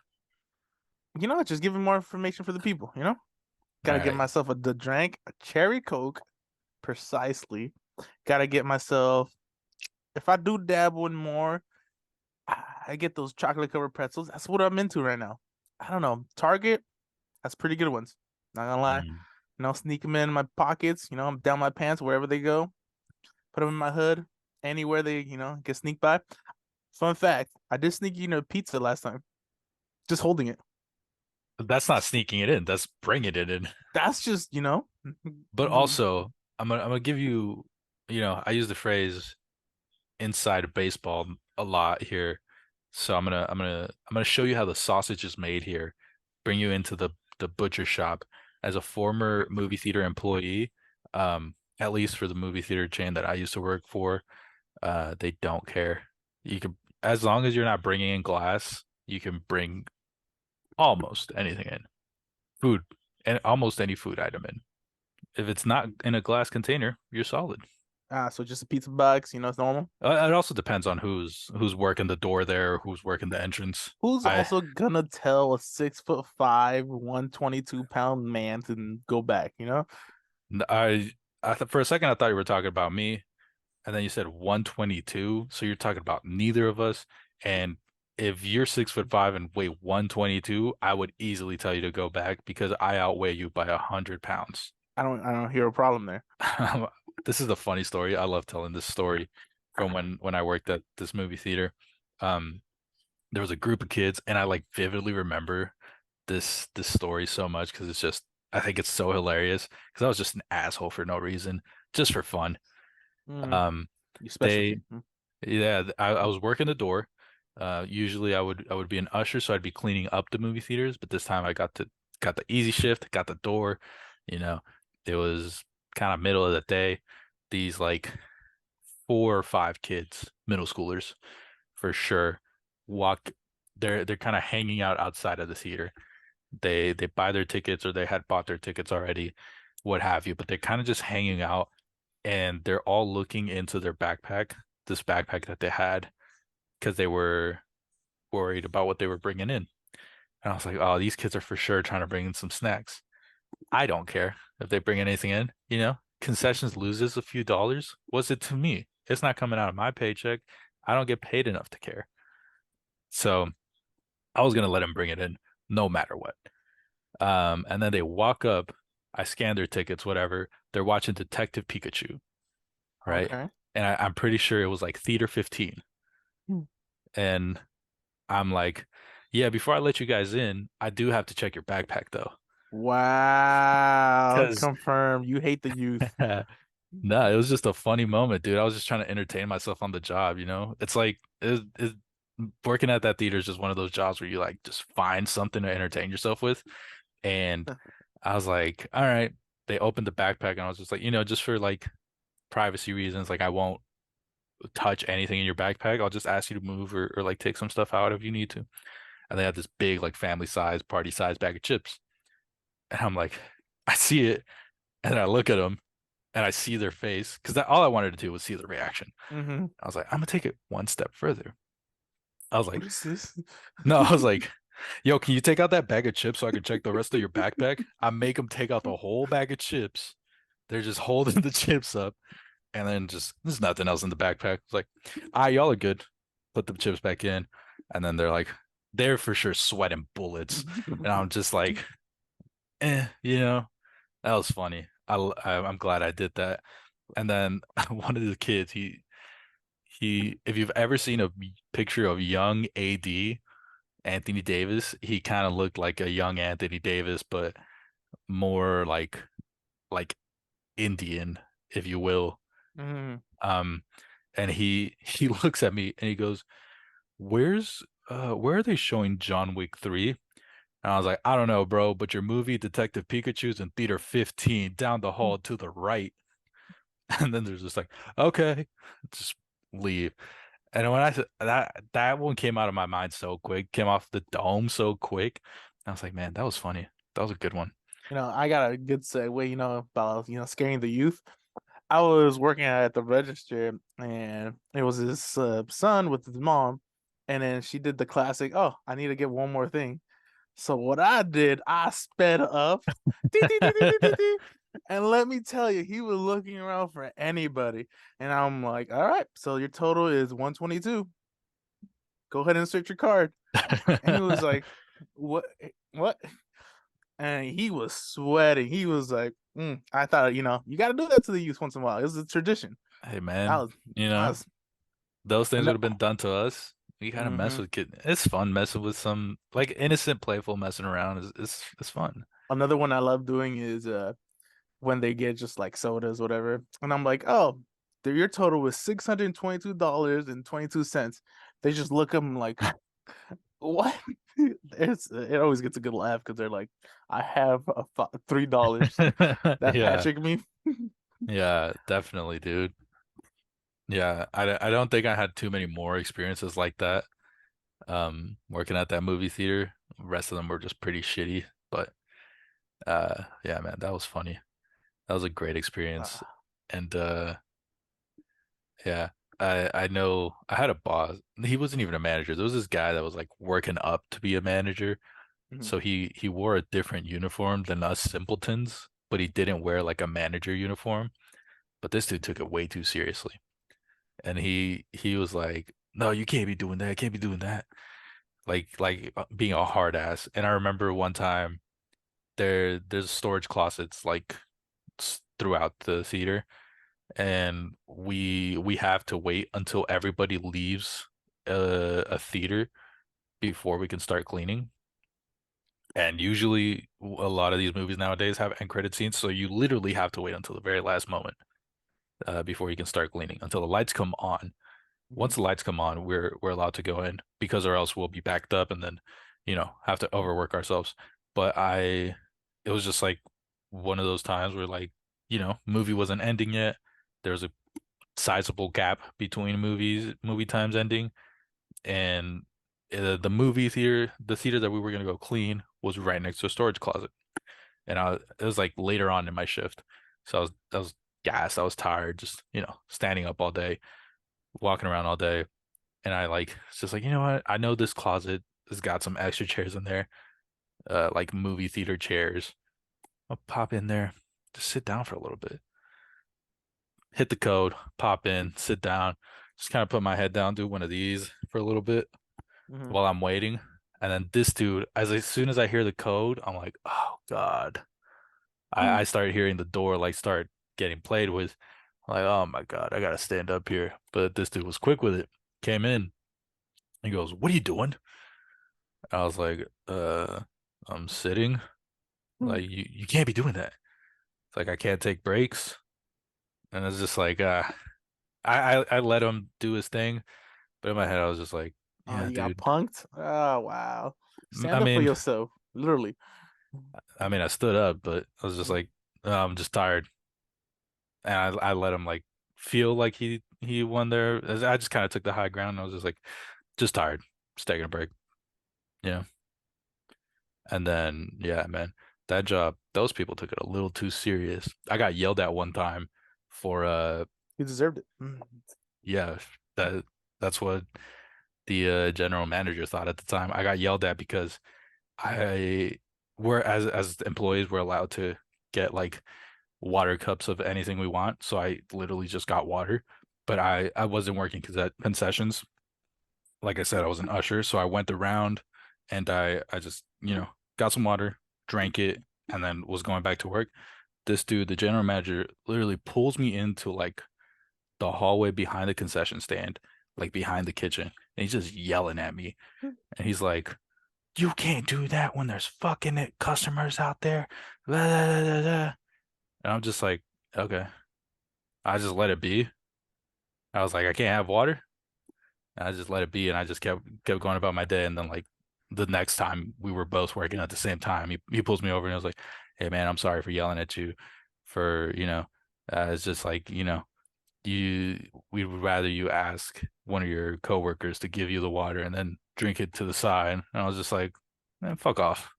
Just giving more information for the people. All Gotta get right. myself the drink, a cherry Coke, precisely. Gotta get myself. If I do dabble in more, I get those chocolate covered pretzels. That's what I'm into right now. I don't know. Target has pretty good ones. Not gonna lie. Mm. Sneak them in my pockets. I'm down my pants wherever they go. Put them in my hood. Anywhere they get sneak by. Fun fact: I did sneak a pizza last time. Just holding it. That's not sneaking it in. That's bringing it in. That's just But also, I'm gonna give you, I use the phrase inside baseball a lot here. So I'm gonna show you how the sausage is made here. Bring you into the butcher shop. As a former movie theater employee, at least for the movie theater chain that I used to work for, they don't care. You can, as long as you're not bringing in glass, you can bring almost anything in. Food and almost any food item in. If it's not in a glass container, you're solid. So just a pizza box, it's normal. It also depends on who's working the door there, or who's working the entrance. Who's I also gonna tell a 6'5", 122 pound man to go back? I for a second I thought you were talking about me, and then you said 122, so you're talking about neither of us. And if you're 6'5" and weigh 122, I would easily tell you to go back because I outweigh you by 100 pounds. I don't hear a problem there. This is a funny story. I love telling this story from when I worked at this movie theater. Um, there was a group of kids, and I like vividly remember this story so much because it's just I think it's so hilarious because I was just an asshole for no reason, just for fun. Mm, Um, your they specialty. yeah, I was working the door. Usually I would be an usher, so I'd be cleaning up the movie theaters, but this time I got the easy shift, got the door. You know, it was kind of middle of the day. These like 4 or 5 kids, middle schoolers for sure, walk. They're kind of hanging out outside of the theater. They buy their tickets or they had bought their tickets already, what have you, but they're kind of just hanging out and they're all looking into their backpack, this backpack that they had, because they were worried about what they were bringing in. And I was like, oh, these kids are for sure trying to bring in some snacks. I don't care if they bring anything in, you know? Concessions loses a few dollars. What's it to me? It's not coming out of my paycheck. I don't get paid enough to care. So I was gonna let them bring it in no matter what. And then they walk up, I scan their tickets, whatever. They're watching Detective Pikachu, right? Okay. And I'm pretty sure it was like Theater 15. Hmm. And I'm like, yeah, before I let you guys in, I do have to check your backpack though. Wow. Because Confirm. You hate the youth. no, it was just a funny moment, dude. I was just trying to entertain myself on the job, you know? It's like working at that theater is just one of those jobs where you like just find something to entertain yourself with. And I was like, all right. They opened the backpack and I was just like, just for like privacy reasons, like I won't touch anything in your backpack. I'll just ask you to move or like take some stuff out if you need to. And they had this big, like family size, party size bag of chips. And I'm like, I see it. And then I look at them and I see their face because all I wanted to do was see the reaction. Hmm. I was like, I'm gonna take it one step further. I was What like, is this? no, I was like, yo, can you take out that bag of chips so I can check the rest of your backpack? I make them take out the whole bag of chips. They're just holding the chips up, and then just there's nothing else in the backpack. It's like, y'all are good. Put the chips back in, and then they're for sure sweating bullets, and I'm just like, that was funny. I'm glad I did that. And then one of the kids, if you've ever seen a picture of young AD Anthony Davis, he kind of looked like a young Anthony Davis, but more like Indian, if you will. Hmm. Um, and he looks at me and he goes, where are they showing John Wick 3?" And I was like, I don't know, bro, but your movie Detective Pikachu's in theater 15 down the hall to the right. And then there's just like, okay, just leave. And when I said that one came out of my mind so quick, came off the dome so quick. I was like, man, that was funny. That was a good one. I got a good segue, about, scaring the youth. I was working at the register and it was his son with his mom. And then she did the classic, oh, I need to get one more thing. So what I did, I sped up. Dee, dee, dee, dee, dee, dee, dee. And let me tell you, he was looking around for anybody. And I'm like, all right, so your total is 122. Go ahead and insert your card. And he was like, what? What? And he was sweating. He was like, I thought, you got to do that to the youth once in a while. It was a tradition. Hey I man, was, I was, those things no, would have been done to us. We kind of mess hmm with kids. It's fun messing with some like innocent, playful messing around is fun. Another one I love doing is when they get just like sodas, whatever. And I'm like, oh, your total was $622.22. They just look at them like, what? It always gets a good laugh because they're like, I have $3. That Yeah, Patrick me. yeah, definitely, dude. Yeah, I don't think I had too many more experiences like that. Working at that movie theater. The rest of them were just pretty shitty, but yeah, man, that was funny. That was a great experience. And Yeah. I know I had a boss. He wasn't even a manager. There was this guy that was like working up to be a manager. Mhm. So he wore a different uniform than us simpletons, but he didn't wear like a manager uniform. But this dude took it way too seriously. And he was like, "No, you can't be doing that. Can't be doing that." Like being a hard ass. And I remember one time there's storage closets like throughout the theater, and we have to wait until everybody leaves a theater before we can start cleaning. And usually, a lot of these movies nowadays have end credit scenes, so you literally have to wait until the very last moment before you can start cleaning, until the lights come on. Mhm. Once the lights come on, we're allowed to go in because or else we'll be backed up and then, have to overwork ourselves. But it was just like one of those times where like, movie wasn't ending yet. There was a sizable gap between movie times ending, and the theater that we were gonna go clean was right next to a storage closet. And it was like later on in my shift, so I was gassed. I was tired, just standing up all day, walking around all day, and I like it's just like you know what? I know this closet has got some extra chairs in there, like movie theater chairs. I'll pop in there, just sit down for a little bit, hit the code, pop in, sit down, just kind of put my head down, do one of these for a little bit Mhm. while I'm waiting. And then this dude, as soon as I hear the code, I'm like, oh God. I started hearing the door like start getting played with. I'm like, oh my God, I gotta stand up here. But this dude was quick with it. Came in. He goes, "What are you doing?" I was like, I'm sitting. Like you can't be doing that. It's like I can't take breaks. And it's just like I let him do his thing, but in my head I was just like, Oh, yeah, you got dude. punked? Oh, wow. I Stand up for mean, yourself, literally. I stood up, but I was just Mhm. like, I'm just tired. And I let him like feel like he won there. I just kind of took the high ground. And I was just like, just tired, just taking a break. Yeah. And then yeah, man, that job, those people took it a little too serious. I got yelled at one time for You deserved it. yeah, that that's what the general manager thought at the time. I got yelled at because I we're as employees we're allowed to get like water cups of anything we want. So I literally just got water, but I wasn't working because at concessions. Like I said, I was an usher, so I went around and I just, got some water, drank it, and then was going back to work. This dude, the general manager, literally pulls me into like the hallway behind the concession stand, like behind the kitchen, and he's just yelling at me. And he's like, "You can't do that when there's fucking customers out there." Blah, blah, blah, blah, blah. And I'm just like, okay. I just let it be. I was like, I can't have water. And I just let it be, and I just kept going about my day. And then like the next time we were both working at the same time, he pulls me over and he was like, "Hey man, I'm sorry for yelling at you. For it's just like you we would rather you ask one of your coworkers to give you the water and then drink it to the side." And I was just like, man, fuck off.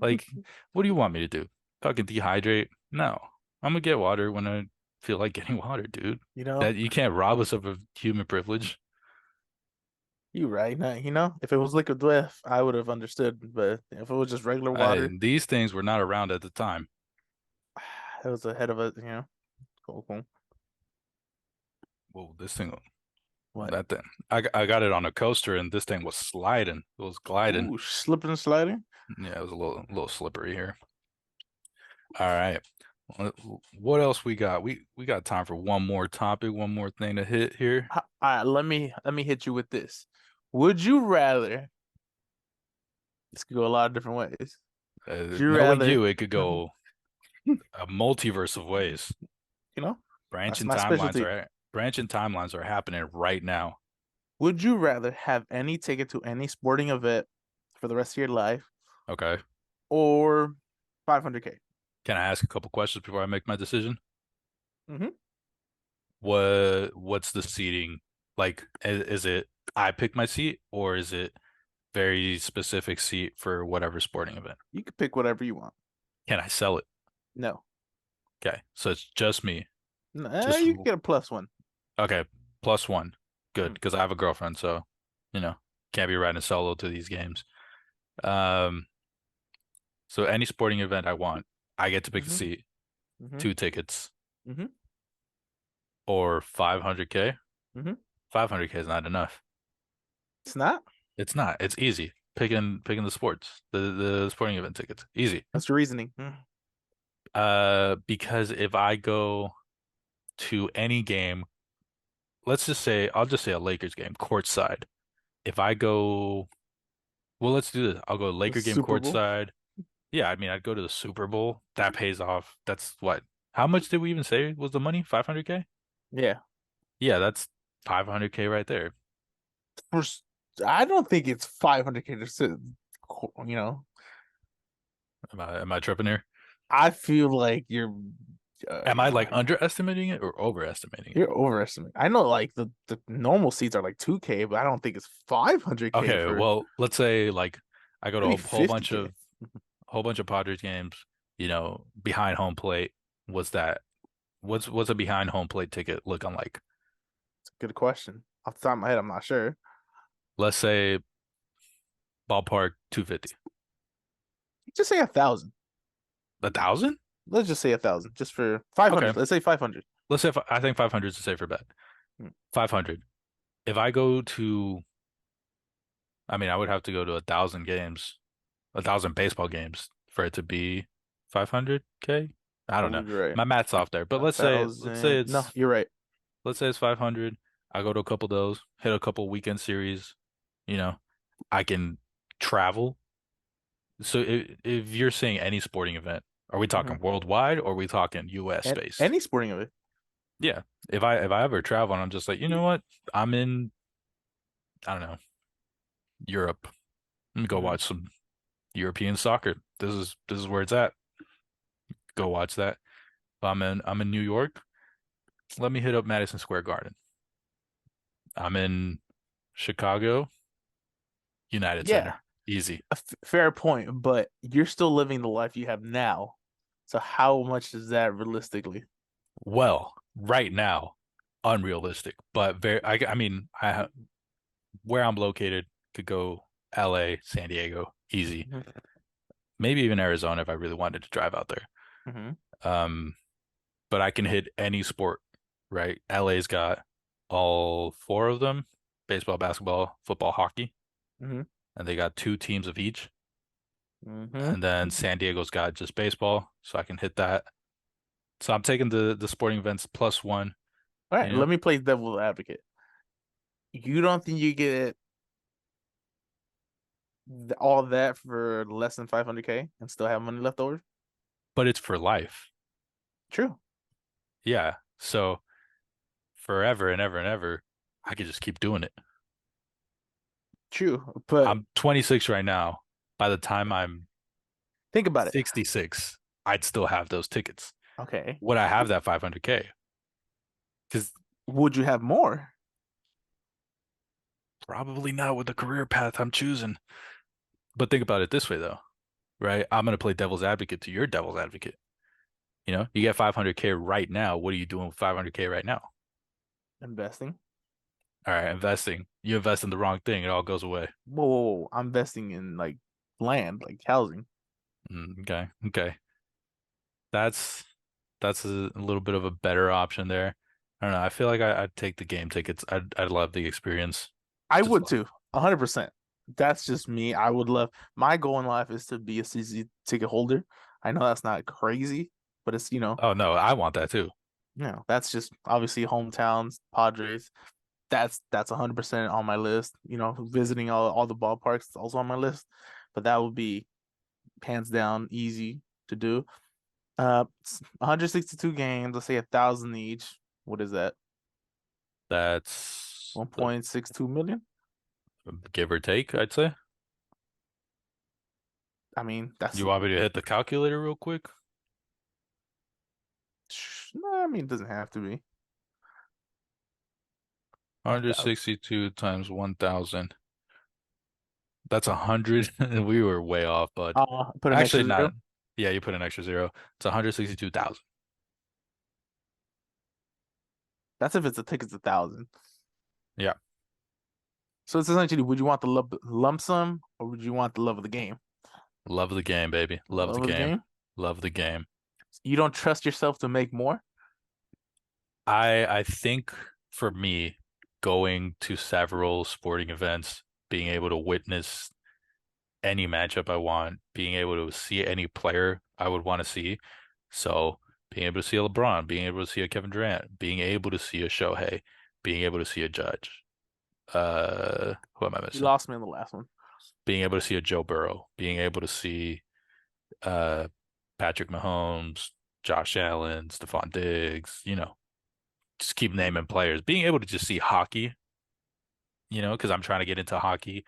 Like, what do you want me to do? Fucking dehydrate? No, I'm gonna get water when I feel like getting water, dude. You know, That you can't rob us of a human privilege. you right. Now, if it was liquid death, I would have understood. But if it was just regular water, These things were not around at the time. it was ahead of it. Cool, cool. Whoa, this thing, What? that thing. I got it on a coaster and this thing was sliding. It was gliding. Ooh, slipping and sliding. Yeah, it was a little slippery here. All right. What else we got? We got time for one more topic, one more thing to hit here. All right, let me hit you with this. Would you rather? This could go a lot of different ways. Would you Knowing rather? you, it could go a multiverse of ways. You know, that's Branching my timelines specialty. are branching timelines are happening right now. Would you rather have any ticket to any sporting event for the rest of your life Okay. or 500K? Can I ask a couple questions before I make my decision? Mm-hmm. What's the seating like? Is it I pick my seat or is it very specific seat for whatever sporting event? You could pick whatever you want. Can I sell it? No, Okay, so it's just me. nah, Just you could get a plus one. Okay, plus one. Good, Mm, because I have a girlfriend, so you know, can't be riding solo to these games. Um, so any sporting event I want, I get to pick a mm-hmm, seat, mm-hmm, 2 tickets, mm-hmm, or 500K. mm-hmm. 500K is not enough. It's not. It's not. It's easy. Picking the sports, the sporting event tickets. Easy. That's your reasoning. Mm. Because if I go to any game, let's just say I'll just say a Lakers game, courtside. If I go, well, let's do this. I'll go The Laker game Super Bowl. courtside. Yeah, I mean, I'd go to the Super Bowl. That pays off. That's what? How much did we even say was the money? 500K? Yeah. Yeah, that's 500K right there. First, I don't think it's 500K to sit. You know, Am I tripping here? I feel like Am I like uh, underestimating it or overestimating it? you're overestimating. I know like the normal seats are like 2K, but I don't think it's 500K Okay, for well, let's say like I go to maybe a whole bunch 50K. of Padres games, behind home plate. What's that? What's a behind home plate ticket looking like? It's a good question. Off the top of my head, I'm not sure. Let's say ballpark 250. Just say 1,000. 1,000? Let's just say 1,000, just for 500. Okay. Let's say 500. Let's say I think 500 is a safer bet. 500. If I go to, I mean, I would have to go to 1,000 games, 1,000 baseball games for it to be 500K. I don't Oh, know. you're right. My math's off there, but A thousand. No, you're right. let's say it's 500. I go to a couple of those, hit a couple weekend series, you know, I can travel. So if you're saying any sporting event, are we Hmm. talking worldwide or are we talking US And based? any sporting event. Yeah. If I ever travel and I'm just like, you know what? I'm in, I don't know, Europe. Let me go Hmm. watch some European soccer. This is where it's at. Go watch that. If I'm in New York. Let me hit up Madison Square Garden. I'm in Chicago, United Yeah, Center. Easy. fair point, but you're still living the life you have now. So how much is that realistically? Well, right now, unrealistic, but I mean, where I'm located could go LA, San Diego, easy. Hmm. Maybe even Arizona if I really wanted to drive out there. Hmm. Um, but I can hit any sport, right? LA's got all four of them, baseball, basketball, football, hockey, Hmm. and they got 2 teams of each. Hmm. And then San Diego's got just baseball, so I can hit that. So I'm taking the sporting events plus one, All you right, know, let me play devil's advocate. You don't think you get all that for less than 500K and still have money left over? but it's for life. True, Yeah. So forever and ever and ever, I could just keep doing it. true. But I'm 26 right now. By the time I'm think about it. 66, I'd still have those tickets. Okay, Would I have that 500K? Because would you have more? probably not with the career path I'm choosing. But think about it this way, though, right? I'm going to play devil's advocate to your devil's advocate. You get 500K right now. What are you doing with 500K right now? Investing. All right, investing. You invest in the wrong thing, it all goes away. Whoa, whoa, whoa. I'm investing in like land, like housing. Okay, okay. That's that's a little bit of a better option there. I don't know. I feel like I'd take the game tickets. I'd love the experience. I Just would love. too, 100%. That's just me. I would love my goal in life is to be a CZ ticket holder. I know that's not crazy, but it's Oh no, I want that too. that's just obviously hometowns, Padres. That's 100% on my list. Visiting all the ballparks is also on my list, but that would be hands down easy to do. 162 games. Let's say 1,000 each. What is that? That's the 1.62 million. give or take, I'd say. I mean, that's You want me to hit the calculator real quick? no. I mean, it doesn't have to be 1,000. 162 times 1,000. That's 100. We were way off, bud. Put an Actually, extra not. zero. Yeah, you put an extra zero. It's 162,000. That's if it's a ticket's 1,000. Yeah. So it's essentially, would you want the lump sum or would you want the love of the game? Love the game, baby. Love the Love of the game. game. Love the game. You don't trust yourself to make more. I think for me, going to several sporting events, being able to witness any matchup I want, being able to see any player I would want to see. So being able to see a LeBron, being able to see a Kevin Durant, being able to see a Shohei, being able to see a Judge. Who am I You missing? lost me in the last one. Being able to see a Joe Burrow, being able to see uh Patrick Mahomes, Josh Allen, Stephon Diggs, just keep naming players. Being able to just see hockey, because I'm trying to get into hockey.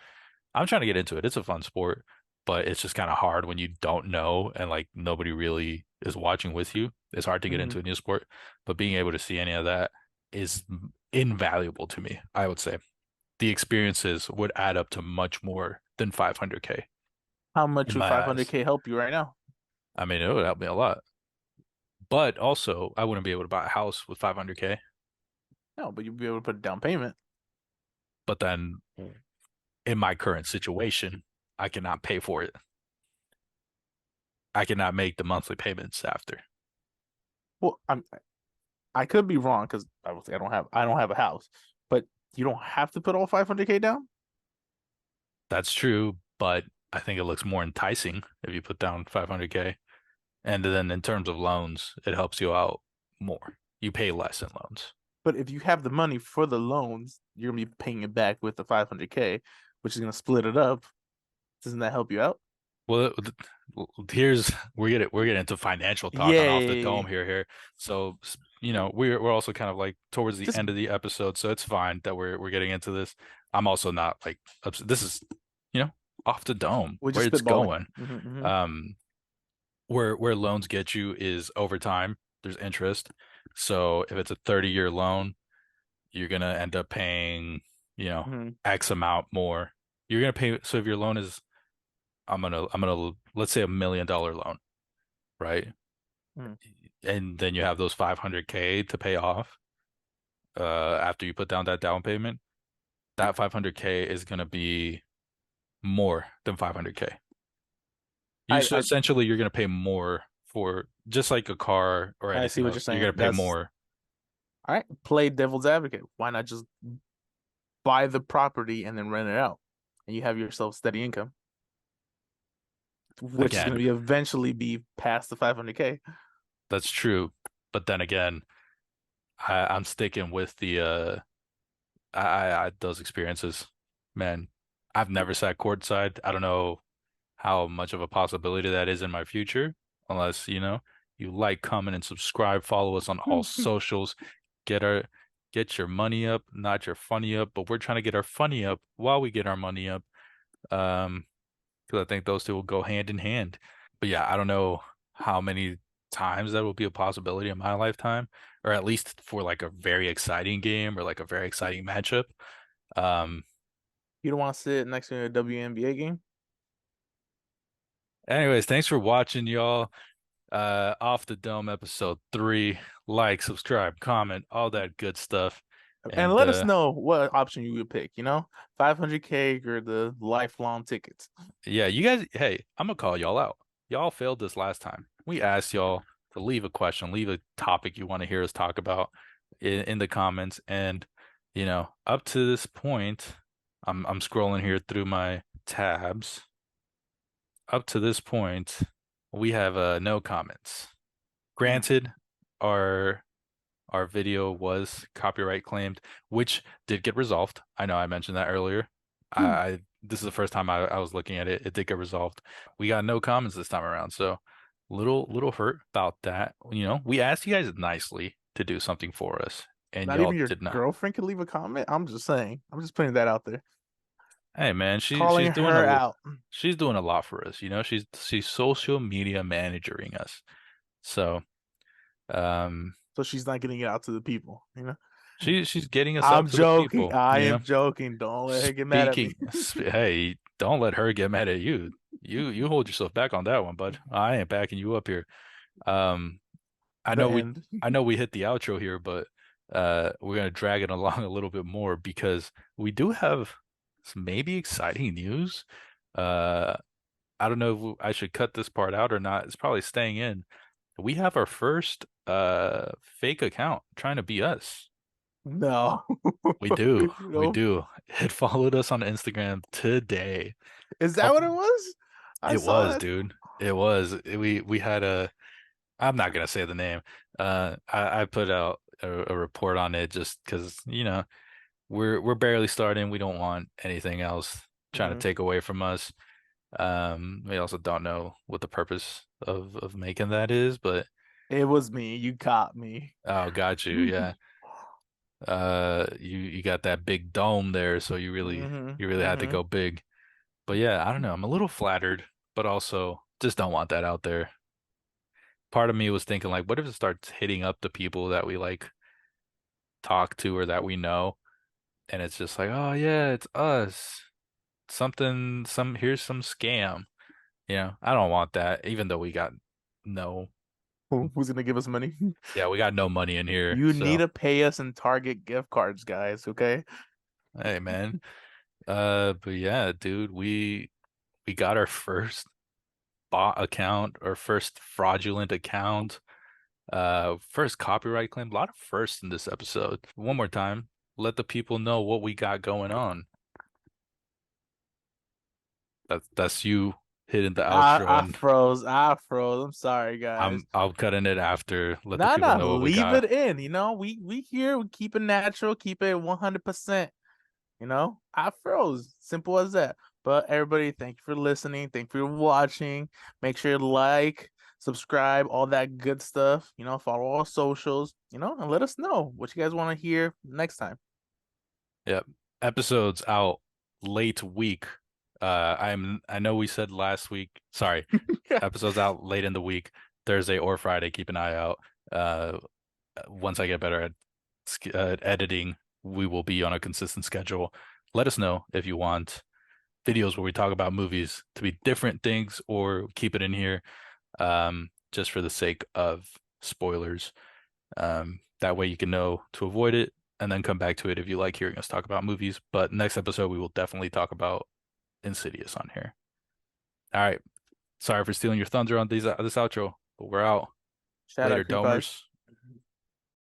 I'm trying to get into it. It's a fun sport, but it's just kind of hard when you don't know and like nobody really is watching with you. It's hard to get Hmm. into a new sport, but being able to see any of that is invaluable to me, I would say. The experiences would add up to much more than 500K How much in would my eyes. 500K help you right now? I mean, it would help me a lot. But also, I wouldn't be able to buy a house with 500K. No, but you'd be able to put a down payment. But then in my current situation, I cannot pay for it. I cannot make the monthly payments after. Well, I could be wrong because obviously I don't have a house, but you don't have to put all 500K down. That's true, but I think it looks more enticing if you put down 500K. And then in terms of loans, it helps you out more. You pay less in loans. But if you have the money for the loans, you're gonna be paying it back with the 500K, which is gonna split it up. Doesn't that help you out? Well, here's we're getting into financial talk on off the dome Yay! here. So, we're also kind of like towards the Just end of the episode, so it's fine that we're getting into this. I'm also not like upset. This is, you know, off the dome we're where just it's spitballing. going. Hmm. Um, where loans get you is over time. There's interest. So if it's a 30-year loan, you're gonna end up paying, Hmm. X amount more. You're gonna pay. So if your loan is, I'm gonna let's say $1 million loan, right? Hmm. And then you have those 500K to pay off. After you put down that down payment, that 500K is gonna be more than 500K. You I, so I essentially you're gonna pay more for just like a car or I see anything what you're else. You're gonna saying. pay That's more. all right. Play devil's advocate. Why not just buy the property and then rent it out, and you have yourself steady income, which is Again, gonna be eventually be past the 500K. that's true. But then again, I'm sticking with the those experiences. Man, I've never sat courtside. I don't know how much of a possibility that is in my future, unless, you like, comment, and subscribe, follow us on all socials, get our get your money up, not your funny up, but we're trying to get our funny up while we get our money up. Um, because I think those two will go hand in hand. But yeah, I don't know how many times that will be a possibility in my lifetime, or at least for like a very exciting game or like a very exciting matchup. Um, You don't want to sit next to a WNBA game. anyways, thanks for watching, y'all. Off the Dome episode 3. Like, subscribe, comment, all that good stuff. And And let us know what option you would pick, 500K or the lifelong tickets. yeah, you guys, hey, I'm gonna call y'all out. Y'all failed this last time. We asked y'all to leave a question, leave a topic you want to hear us talk about in the comments. And, up to this point, I'm scrolling here through my tabs. Up to this point, we have no comments. Hmm. Granted, our our video was copyright claimed, which did get resolved. I know I mentioned that earlier. This is the first time I was looking at it. It did get resolved. We got no comments this time around, so little hurt about that. We asked you guys nicely to do something for us, and Not even y'all your did not. girlfriend could leave a comment. I'm just saying. I'm just putting that out there. Hey man, Calling her out she's doing a lot for us. She's social media managering us. So um so she's not getting it out to the people. she's getting us out I'm to the joking. people, I am joking. Don't let her get mad at me. Hey, don't let her get mad at you. You hold yourself back on that one, bud. I ain't backing you up here. Um, I The know we end. I know we hit the outro here, but we're gonna drag it along a little bit more because we do have some maybe exciting news. Uh, I don't know if I should cut this part out or not. It's probably staying in. We have our first fake account trying to be us. No. We do. We No. do. It followed us on Instagram today. Is that what it Couple was? I It saw was, that. dude. It was. We had a I'm not gonna say the name. I put out a report on it just because, we're barely starting. We don't want anything else trying to Mhm. take away from us. We also don't know what the purpose of making that is, but It was me. You caught me. oh, got you. Yeah. You got that big dome there, so you really Hmm. you really had to Hmm. go big. But yeah, I don't know. I'm a little flattered, but also just don't want that out there. Part of me was thinking like, what if it starts hitting up the people that we like talk to or that we know, and it's just like, oh yeah, it's us. Here's some scam. I don't want that, even though we got no, Who's gonna give us money? yeah, we got no money in here. You need So, to pay us in Target gift cards, guys. Okay. hey man. But yeah, dude, we got our first bot account, our first fraudulent account, first copyright claim. A lot of firsts in this episode. One more time, let the people know what we got going on. That's you hitting the outro, I and froze. I froze. I'm sorry, guys. I'll cut in it after. Let the Nah, people nah, know what we leave it got. in. We here, we keep it natural, keep it 100%. I froze. Simple as that. But everybody, thank you for listening. Thank you for watching. Make sure to like, subscribe, all that good stuff. Follow all socials, and let us know what you guys want to hear next time. Yep. Episodes out late week. I know we said last week. Sorry, episodes out late in the week, Thursday or Friday. Keep an eye out. Uh, once I get better at editing, we will be on a consistent schedule. Let us know if you want videos where we talk about movies to be different things or keep it in here, just for the sake of spoilers. That way you can know to avoid it and then come back to it if you like hearing us talk about movies. But next episode, we will definitely talk about Insidious on here. All right. Sorry for stealing your thunder on this outro, but we're out. Shout Later, out Creep Vibes. domers.